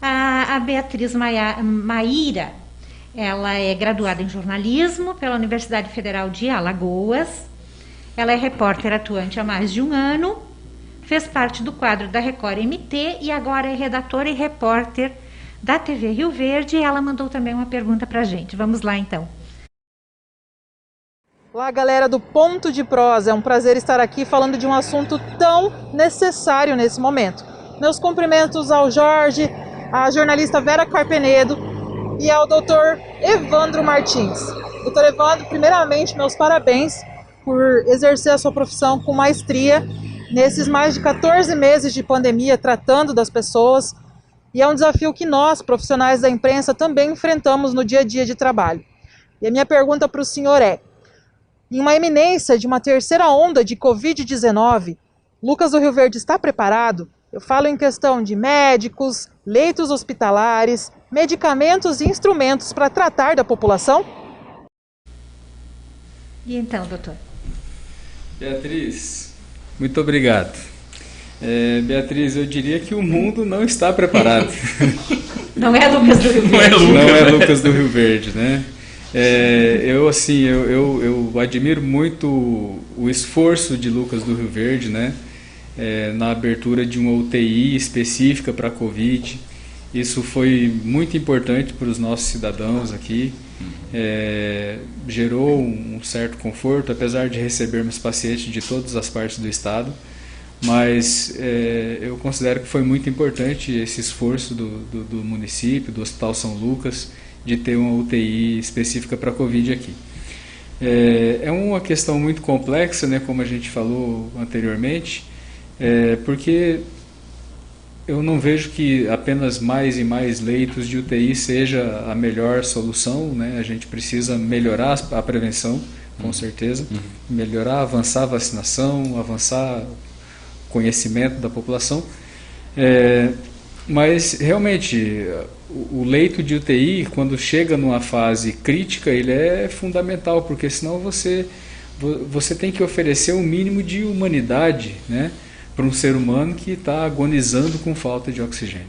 A Beatriz Maíra, ela é graduada em jornalismo pela Universidade Federal de Alagoas. Ela é repórter atuante há mais de um ano, fez parte do quadro da Record MT e agora é redatora e repórter da TV Rio Verde. E ela mandou também uma pergunta para a gente. Vamos lá, então. Olá, galera do Ponto de Prosa. É um prazer estar aqui falando de um assunto tão necessário nesse momento. Meus cumprimentos ao Jorge, à jornalista Vera Carpenedo e ao doutor Evandro Martins. Doutor Evandro, primeiramente, meus parabéns por exercer a sua profissão com maestria nesses mais de 14 meses de pandemia, tratando das pessoas. E é um desafio que nós, profissionais da imprensa, também enfrentamos no dia a dia de trabalho. E a minha pergunta para o senhor é: em uma iminência de uma terceira onda de Covid-19, Lucas do Rio Verde está preparado? Eu falo em questão de médicos, leitos hospitalares, medicamentos e instrumentos para tratar da população? E então, doutor? Beatriz, muito obrigado. Beatriz, eu diria que o mundo não está preparado. Não é Lucas do Rio Verde. Não é Lucas do Rio Verde, né? Eu admiro muito o esforço de Lucas do Rio Verde, né? Na abertura de uma UTI específica para a Covid. Isso foi muito importante para os nossos cidadãos aqui. Gerou um certo conforto, apesar de recebermos pacientes de todas as partes do estado. Mas eu considero que foi muito importante esse esforço do município, do Hospital São Lucas, de ter uma UTI específica para a Covid aqui. É uma questão muito complexa, né, como a gente falou anteriormente, porque eu não vejo que apenas mais e mais leitos de UTI seja a melhor solução, né? A gente precisa melhorar a prevenção, com certeza, melhorar, avançar a vacinação, avançar o conhecimento da população. Mas, realmente, o leito de UTI, quando chega numa fase crítica, ele é fundamental, porque senão você tem que oferecer um mínimo de humanidade, né, para um ser humano que está agonizando com falta de oxigênio.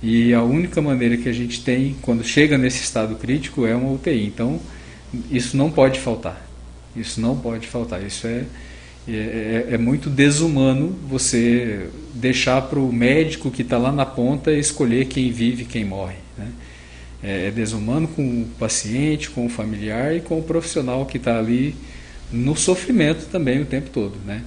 E a única maneira que a gente tem, quando chega nesse estado crítico, é uma UTI. Então, isso não pode faltar. Isso não pode faltar. Isso é muito desumano você deixar para o médico que está lá na ponta escolher quem vive e quem morre, né? É desumano com o paciente, com o familiar e com o profissional que está ali no sofrimento também o tempo todo, né?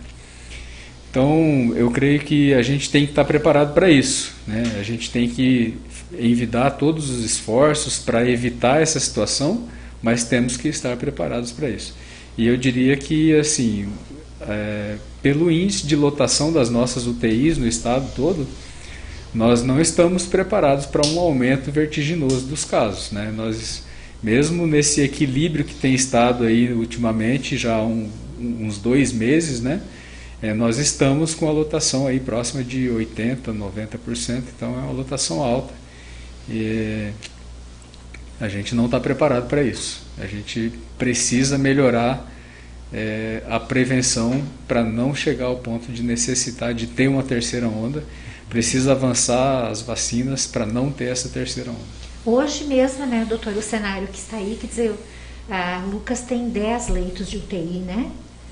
Então, eu creio que a gente tem que estar preparado para isso, né? A gente tem que envidar todos os esforços para evitar essa situação, mas temos que estar preparados para isso. E eu diria que, assim, pelo índice de lotação das nossas UTIs no estado todo, nós não estamos preparados para um aumento vertiginoso dos casos, né? Nós, mesmo nesse equilíbrio que tem estado aí ultimamente, já há uns 2 meses, né? Nós estamos com a lotação aí próxima de 80%, 90%, então é uma lotação alta. E a gente não está preparado para isso. A gente precisa melhorar a prevenção para não chegar ao ponto de necessitar de ter uma terceira onda. Precisa avançar as vacinas para não ter essa terceira onda. Hoje mesmo, né, doutor, o cenário que está aí, quer dizer, a Lucas tem 10 leitos de UTI, né?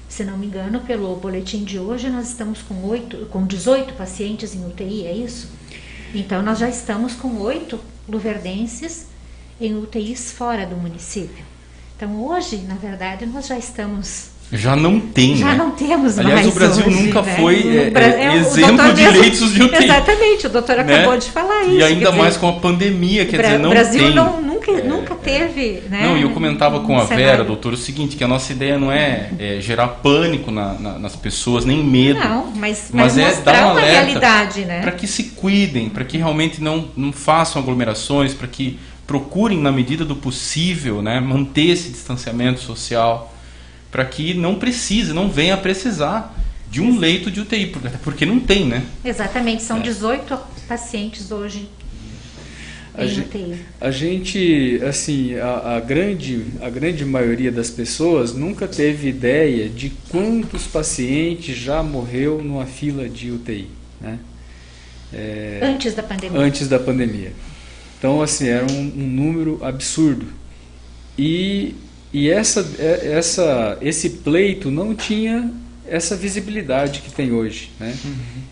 Se não me engano, pelo boletim de hoje, nós estamos com 18 pacientes em UTI, é isso? Então, nós já estamos com 8 luverdenses em UTIs fora do município. Então, hoje, na verdade, nós já estamos... Já não tem, Já né? não temos Aliás, mais o Brasil hoje, nunca né? foi exemplo de mesmo, leitos de UTI. Exatamente, o doutor acabou de falar isso. E ainda mais dizer, com a pandemia, quer dizer, não o Brasil tem. nunca teve, né? Não, e eu comentava com a Vera, cenário. doutor, o seguinte, que a nossa ideia não é gerar pânico nas pessoas, nem medo. Não, mas é mostrar dar um uma alerta realidade, né? para que se cuidem, para que realmente não façam aglomerações, para que procurem, na medida do possível, né, manter esse distanciamento social, para que não venha a precisar de um leito de UTI, porque não tem, né? Exatamente, são 18 pacientes hoje em UTI. A gente, assim, a grande maioria das pessoas nunca teve ideia de quantos pacientes já morreu numa fila de UTI, né? Antes da pandemia. Antes da pandemia. Então, assim, era um número absurdo. E esse pleito não tinha essa visibilidade que tem hoje, né?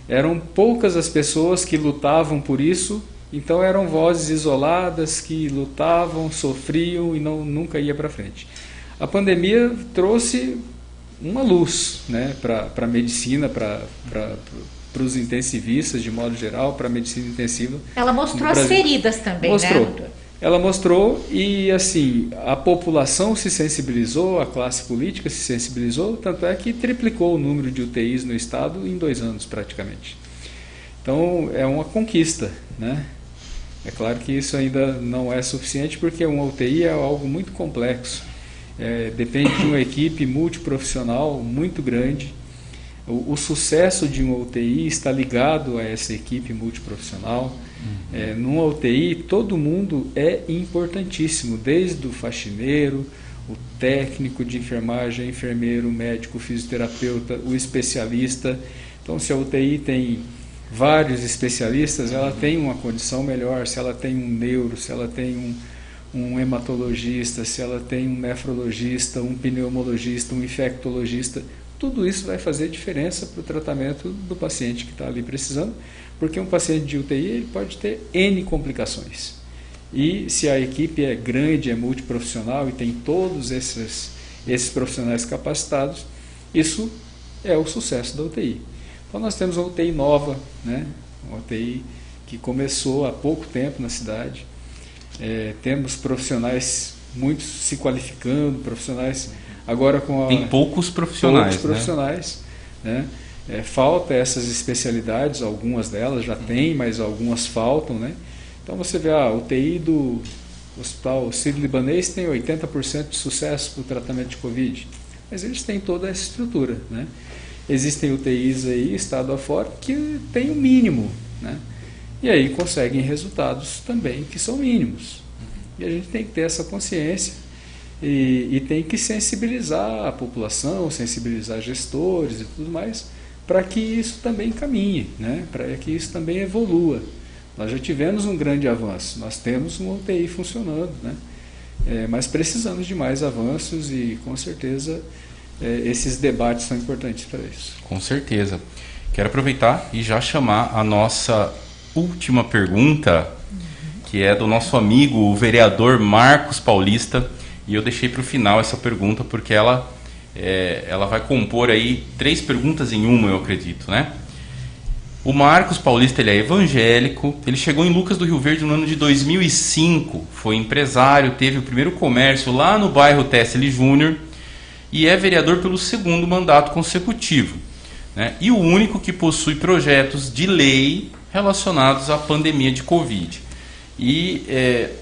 Eram poucas as pessoas que lutavam por isso, então eram vozes isoladas que lutavam, sofriam e nunca ia para frente. A pandemia trouxe uma luz, né, para a medicina, para os intensivistas de modo geral, para a medicina intensiva. Ela mostrou as feridas também, mostrou. né, doutor? Ela mostrou e, assim, a população se sensibilizou, a classe política se sensibilizou, tanto é que triplicou o número de UTIs no estado em 2 anos, praticamente. Então, é uma conquista, né? É claro que isso ainda não é suficiente, porque uma UTI é algo muito complexo. Depende de uma equipe multiprofissional muito grande. O sucesso de uma UTI está ligado a essa equipe multiprofissional. Numa UTI, todo mundo é importantíssimo, desde o faxineiro, o técnico de enfermagem, enfermeiro, médico, fisioterapeuta, o especialista. Então, se a UTI tem vários especialistas, ela tem uma condição melhor. Se ela tem um neuro, se ela tem um hematologista, se ela tem um nefrologista, um pneumologista, um infectologista, tudo isso vai fazer diferença para o tratamento do paciente que está ali precisando, porque um paciente de UTI ele pode ter N complicações. E se a equipe é grande, é multiprofissional e tem todos esses profissionais capacitados, isso é o sucesso da UTI. Então nós temos uma UTI nova, né? Uma UTI que começou há pouco tempo na cidade. Temos profissionais muito se qualificando, profissionais agora com tem poucos profissionais, né? Falta essas especialidades, algumas delas já tem, mas algumas faltam, né? Então você vê a UTI do Hospital Sírio-Libanês tem 80% de sucesso para o tratamento de Covid, mas eles têm toda essa estrutura, né? Existem UTIs aí, estado afora, que tem o mínimo, né? E aí conseguem resultados também que são mínimos. E a gente tem que ter essa consciência e tem que sensibilizar a população, sensibilizar gestores e tudo mais, para que isso também caminhe, né? Para que isso também evolua. Nós já tivemos um grande avanço, nós temos uma UTI funcionando, né? Mas precisamos de mais avanços e, com certeza, esses debates são importantes para isso. Com certeza. Quero aproveitar e já chamar a nossa última pergunta, que é do nosso amigo, o vereador Marcos Paulista, e eu deixei para o final essa pergunta porque ela vai compor aí 3 perguntas em uma, eu acredito, né? O Marcos Paulista, ele é evangélico, ele chegou em Lucas do Rio Verde no ano de 2005, foi empresário, teve o primeiro comércio lá no bairro Tessely Júnior e é vereador pelo 2º mandato consecutivo, né? E o único que possui projetos de lei relacionados à pandemia de Covid. E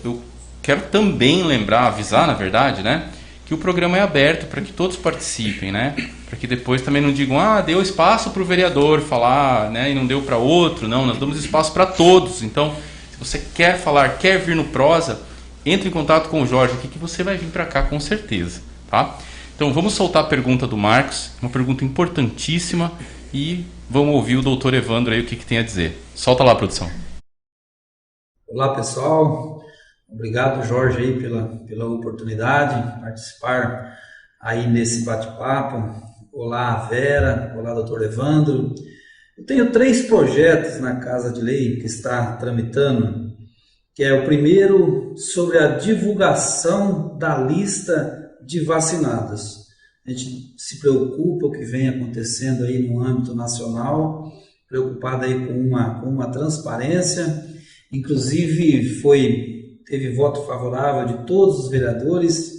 eu quero também lembrar, avisar, na verdade, né, que o programa é aberto para que todos participem, né? Para que depois também não digam, deu espaço para o vereador falar, né, e não deu para outro. Não, nós damos espaço para todos. Então, se você quer falar, quer vir no Prosa, entre em contato com o Jorge aqui que você vai vir para cá com certeza, tá? Então, vamos soltar a pergunta do Marcos, uma pergunta importantíssima, e vamos ouvir o doutor Evandro aí o que tem a dizer. Solta lá, produção. Olá, pessoal. Obrigado, Jorge, aí pela oportunidade de participar aí nesse bate-papo. Olá, Vera. Olá, doutor Evandro. Eu tenho 3 projetos na Casa de Lei que está tramitando, que é o primeiro sobre a divulgação da lista de vacinados. A gente se preocupa com o que vem acontecendo aí no âmbito nacional, preocupado aí com uma transparência, inclusive teve voto favorável de todos os vereadores,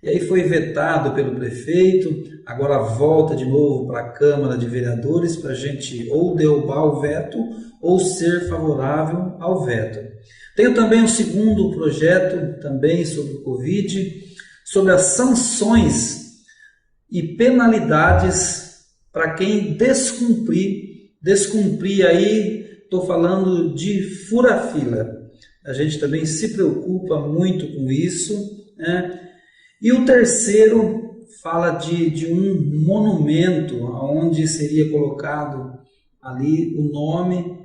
e aí foi vetado pelo prefeito, agora volta de novo para a Câmara de Vereadores para a gente ou derrubar o veto ou ser favorável ao veto. Tenho também um segundo projeto, também sobre o Covid, sobre as sanções e penalidades para quem descumprir aí, estou falando de fura-fila. A gente também se preocupa muito com isso, né? E o terceiro fala de um monumento onde seria colocado ali o nome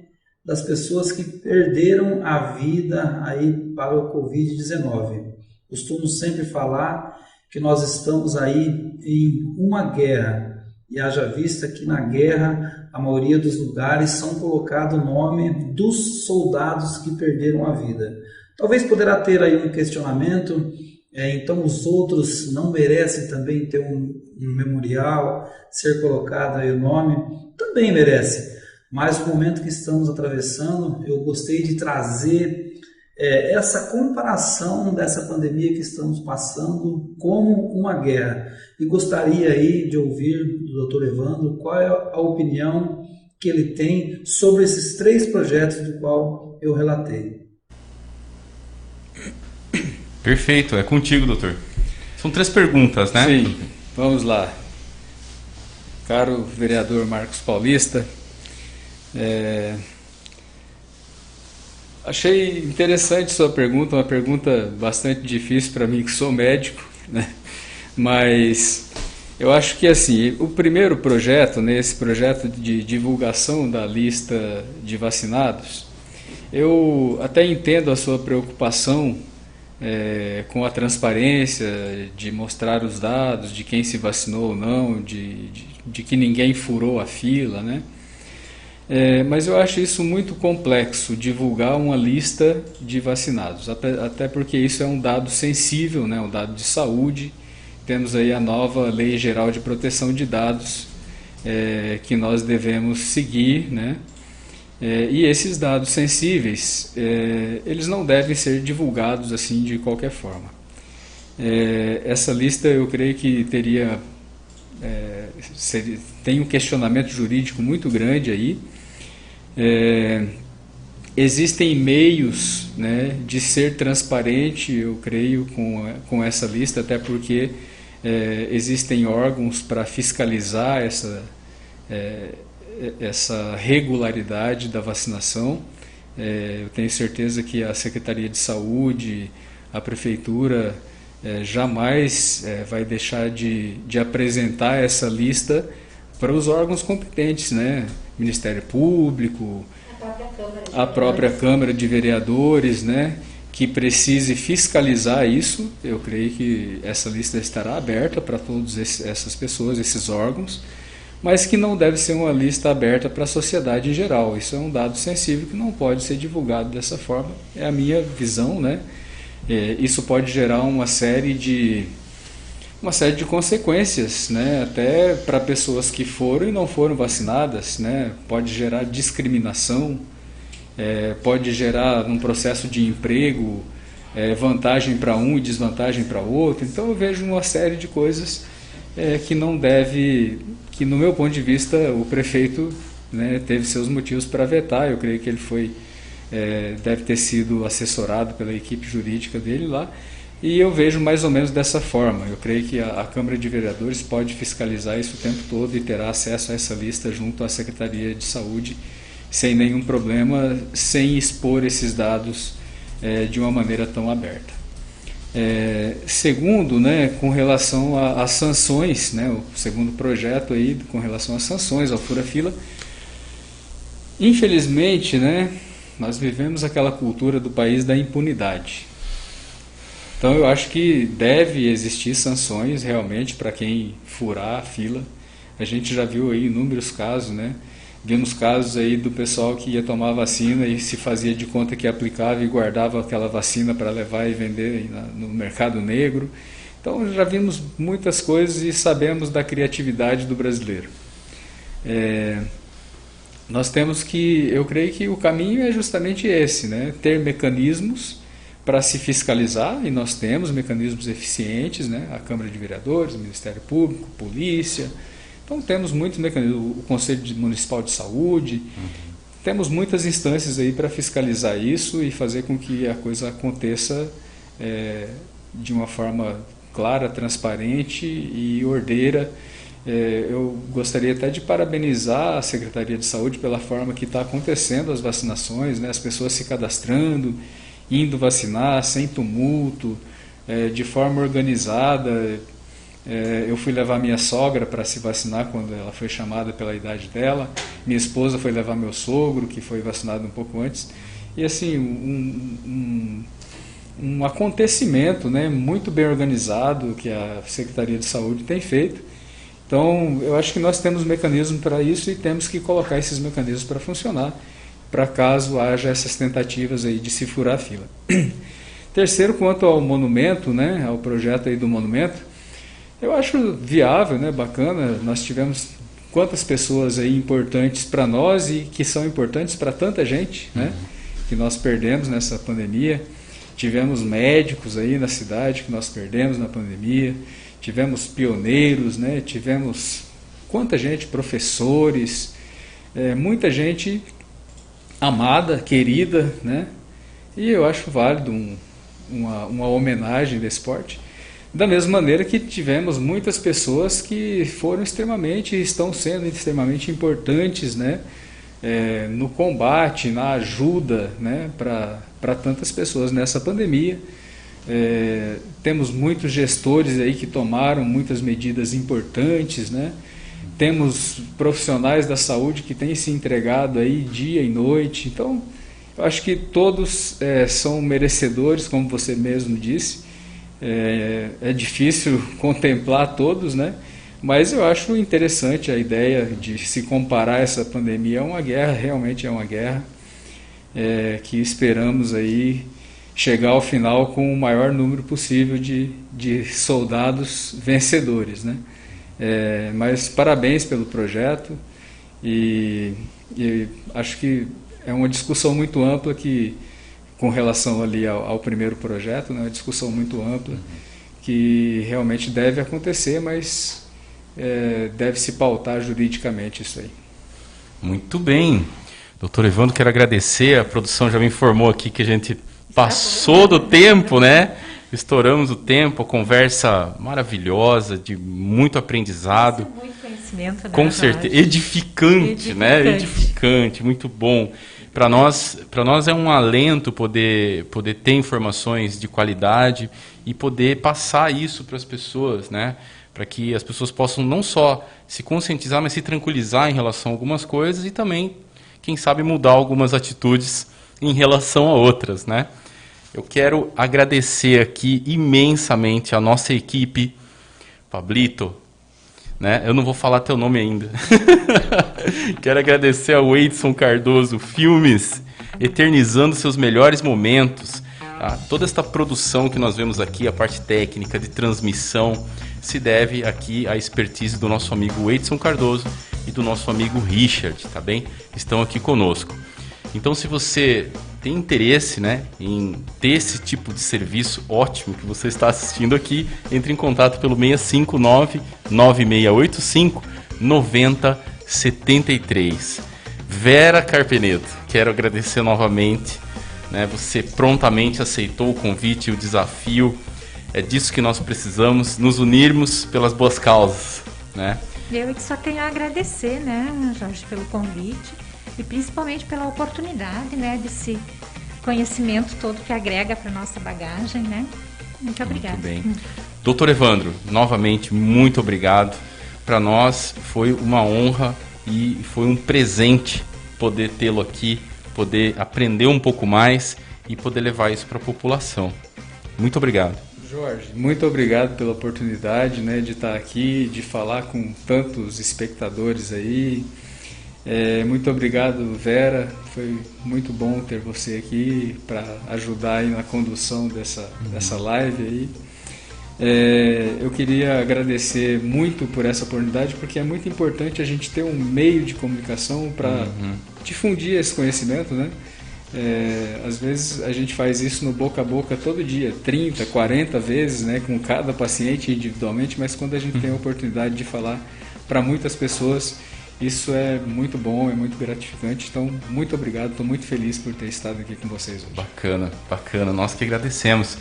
das pessoas que perderam a vida aí para o Covid-19. Costumo sempre falar que nós estamos aí em uma guerra, e haja vista que na guerra a maioria dos lugares são colocados o nome dos soldados que perderam a vida. Talvez poderá ter aí um questionamento, então os outros não merecem também ter um memorial, ser colocado aí o nome? Também merece, mas no momento que estamos atravessando, eu gostei de trazer essa comparação dessa pandemia que estamos passando como uma guerra. E gostaria aí de ouvir do Dr. Evandro qual é a opinião que ele tem sobre esses 3 projetos do qual eu relatei. Perfeito, é contigo, doutor. São 3 perguntas, né? Sim, vamos lá. Caro vereador Marcos Paulista, achei interessante sua pergunta, uma pergunta bastante difícil para mim que sou médico, né? Mas eu acho que assim, o primeiro projeto, né, esse projeto de divulgação da lista de vacinados, eu até entendo a sua preocupação com a transparência, de mostrar os dados, de quem se vacinou ou não, de que ninguém furou a fila, né? Mas eu acho isso muito complexo, divulgar uma lista de vacinados, até porque isso é um dado sensível, né, um dado de saúde. Temos aí a nova Lei Geral de Proteção de Dados que nós devemos seguir, né? E esses dados sensíveis, eles não devem ser divulgados assim de qualquer forma. Essa lista eu creio que tem um questionamento jurídico muito grande aí. Existem meios, né, de ser transparente, eu creio, com essa lista, até porque existem órgãos para fiscalizar essa regularidade da vacinação. Eu tenho certeza que a Secretaria de Saúde, a Prefeitura, jamais vai deixar de apresentar essa lista para os órgãos competentes, né? Ministério Público, a própria Câmara de Vereadores, né? Que precise fiscalizar isso. Eu creio que essa lista estará aberta para todas essas pessoas, esses órgãos, mas que não deve ser uma lista aberta para a sociedade em geral. Isso é um dado sensível que não pode ser divulgado dessa forma, é a minha visão, né? Isso pode gerar uma série de consequências, né? Até para pessoas que foram e não foram vacinadas, né? Pode gerar discriminação, pode gerar um processo de emprego, vantagem para um e desvantagem para outro. Então eu vejo uma série de coisas que não deve, que no meu ponto de vista o prefeito, né, teve seus motivos para vetar. Eu creio que ele foi, deve ter sido assessorado pela equipe jurídica dele lá, e eu vejo mais ou menos dessa forma. Eu creio que a Câmara de Vereadores pode fiscalizar isso o tempo todo e terá acesso a essa lista junto à Secretaria de Saúde sem nenhum problema, sem expor esses dados de uma maneira tão aberta. Segundo, né, com relação às sanções, né, o segundo projeto aí com relação às sanções ao fura-fila, infelizmente, né, nós vivemos aquela cultura do país da impunidade. Então eu acho que deve existir sanções realmente para quem furar a fila. A gente já viu aí inúmeros casos, né? Vimos casos aí do pessoal que ia tomar vacina e se fazia de conta que aplicava e guardava aquela vacina para levar e vender no mercado negro. Então já vimos muitas coisas e sabemos da criatividade do brasileiro. Nós temos que, eu creio que o caminho é justamente esse, né? Ter mecanismos para se fiscalizar, e nós temos mecanismos eficientes, né? A Câmara de Vereadores, o Ministério Público, Polícia. Então temos muitos mecanismos, o Conselho Municipal de Saúde, temos muitas instâncias aí para fiscalizar isso e fazer com que a coisa aconteça de uma forma clara, transparente e ordeira. Eu gostaria até de parabenizar a Secretaria de Saúde pela forma que está acontecendo as vacinações, né? As pessoas se cadastrando, indo vacinar sem tumulto, de forma organizada. Eu fui levar minha sogra para se vacinar quando ela foi chamada pela idade dela. Minha esposa foi levar meu sogro, que foi vacinado um pouco antes. E assim, um acontecimento, né, muito bem organizado que a Secretaria de Saúde tem feito. Então, eu acho que nós temos mecanismos para isso e temos que colocar esses mecanismos para funcionar, para caso haja essas tentativas aí de se furar a fila. Terceiro, quanto ao monumento, né, ao projeto aí do monumento, eu acho viável, né, bacana. Nós tivemos quantas pessoas aí importantes para nós e que são importantes para tanta gente, né, que nós perdemos nessa pandemia. Tivemos médicos aí na cidade que nós perdemos na pandemia. Tivemos pioneiros, né, tivemos quanta gente, professores, muita gente amada, querida, né, e eu acho válido uma homenagem desse porte. Da mesma maneira que tivemos muitas pessoas que foram extremamente, estão sendo extremamente importantes, né, no combate, na ajuda, né, para tantas pessoas nessa pandemia. Temos muitos gestores aí que tomaram muitas medidas importantes, né? Temos profissionais da saúde que têm se entregado aí dia e noite. Então, eu acho que todos são merecedores, como você mesmo disse. É difícil contemplar todos, né? Mas eu acho interessante a ideia de se comparar essa pandemia a uma guerra. Realmente é uma guerra que esperamos aí chegar ao final com o maior número possível de soldados vencedores, né? Mas parabéns pelo projeto e acho que é uma discussão muito ampla que, com relação ali ao primeiro projeto, né, uma discussão muito ampla que realmente deve acontecer, mas deve se pautar juridicamente isso aí. Muito bem. Doutor Evandro, quero agradecer. A produção já me informou aqui que a gente passou do tempo, né? Estouramos o tempo, a conversa maravilhosa, de muito aprendizado. Muito conhecimento, né? Com certeza. Edificante, né? Edificante, muito bom. Para nós é um alento poder ter informações de qualidade e poder passar isso para as pessoas, né? Para que as pessoas possam não só se conscientizar, mas se tranquilizar em relação a algumas coisas e também, quem sabe, mudar algumas atitudes em relação a outras, né? Eu quero agradecer aqui imensamente a nossa equipe. Pablito, né? Eu não vou falar teu nome ainda. Quero agradecer ao Edson Cardoso Filmes, eternizando seus melhores momentos. Tá? Toda esta produção que nós vemos aqui, a parte técnica de transmissão, se deve aqui à expertise do nosso amigo Edson Cardoso e do nosso amigo Richard, tá bem? Estão aqui conosco. Então, se você tem interesse, né, em ter esse tipo de serviço ótimo que você está assistindo aqui, entre em contato pelo 659-9685-9073. Vera Carpenedo, quero agradecer novamente, né, você prontamente aceitou o convite e o desafio. É disso que nós precisamos, nos unirmos pelas boas causas, né? Eu que só tenho a agradecer, né, Jorge, pelo convite e principalmente pela oportunidade, né, desse conhecimento todo que agrega para nossa bagagem, né? Muito obrigada. Muito bem. Doutor Evandro, novamente, muito obrigado. Para nós foi uma honra e foi um presente poder tê-lo aqui, poder aprender um pouco mais e poder levar isso para a população. Muito obrigado. Jorge, muito obrigado pela oportunidade, né, de estar aqui, de falar com tantos espectadores aí. Muito obrigado, Vera. Foi muito bom ter você aqui para ajudar aí na condução dessa live aí. Eu queria agradecer muito por essa oportunidade, porque é muito importante a gente ter um meio de comunicação para difundir esse conhecimento, né? Às vezes a gente faz isso no boca a boca todo dia, 30, 40 vezes, né, com cada paciente individualmente, mas quando a gente tem a oportunidade de falar para muitas pessoas, isso é muito bom, é muito gratificante. Então, muito obrigado, estou muito feliz por ter estado aqui com vocês hoje. Bacana, bacana, nós que agradecemos.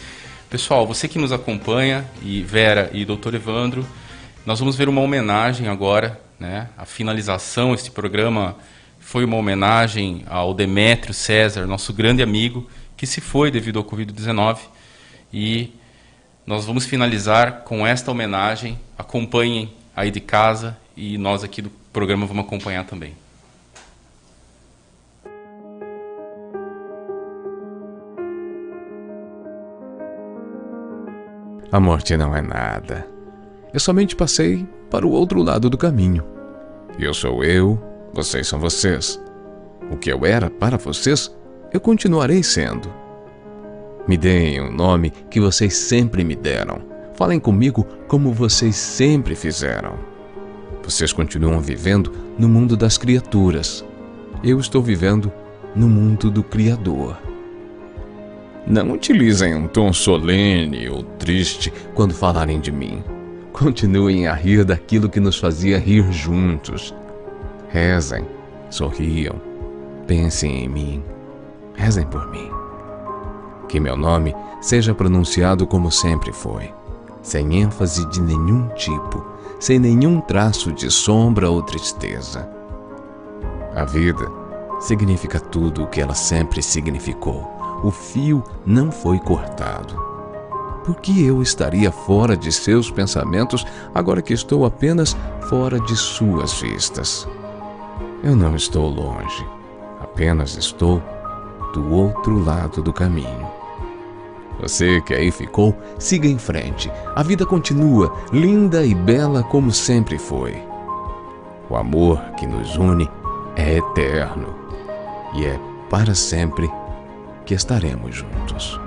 Pessoal, você que nos acompanha, e Vera e Dr. Evandro, nós vamos ver uma homenagem agora, né? A finalização, este programa foi uma homenagem ao Demétrio César, nosso grande amigo, que se foi devido ao Covid-19. E nós vamos finalizar com esta homenagem. Acompanhem aí de casa e nós aqui do programa vamos acompanhar também. A morte não é nada. Eu somente passei para o outro lado do caminho. Eu sou eu, vocês são vocês. O que eu era para vocês, eu continuarei sendo. Me deem o nome que vocês sempre me deram. Falem comigo como vocês sempre fizeram. Vocês continuam vivendo no mundo das criaturas. Eu estou vivendo no mundo do Criador. Não utilizem um tom solene ou triste quando falarem de mim. Continuem a rir daquilo que nos fazia rir juntos. Rezem, sorriam, pensem em mim, rezem por mim. Que meu nome seja pronunciado como sempre foi, sem ênfase de nenhum tipo, sem nenhum traço de sombra ou tristeza. A vida significa tudo o que ela sempre significou. O fio não foi cortado. Por que eu estaria fora de seus pensamentos agora que estou apenas fora de suas vistas? Eu não estou longe, apenas estou do outro lado do caminho. Você que aí ficou, siga em frente. A vida continua, linda e bela como sempre foi. O amor que nos une é eterno e é para sempre que estaremos juntos.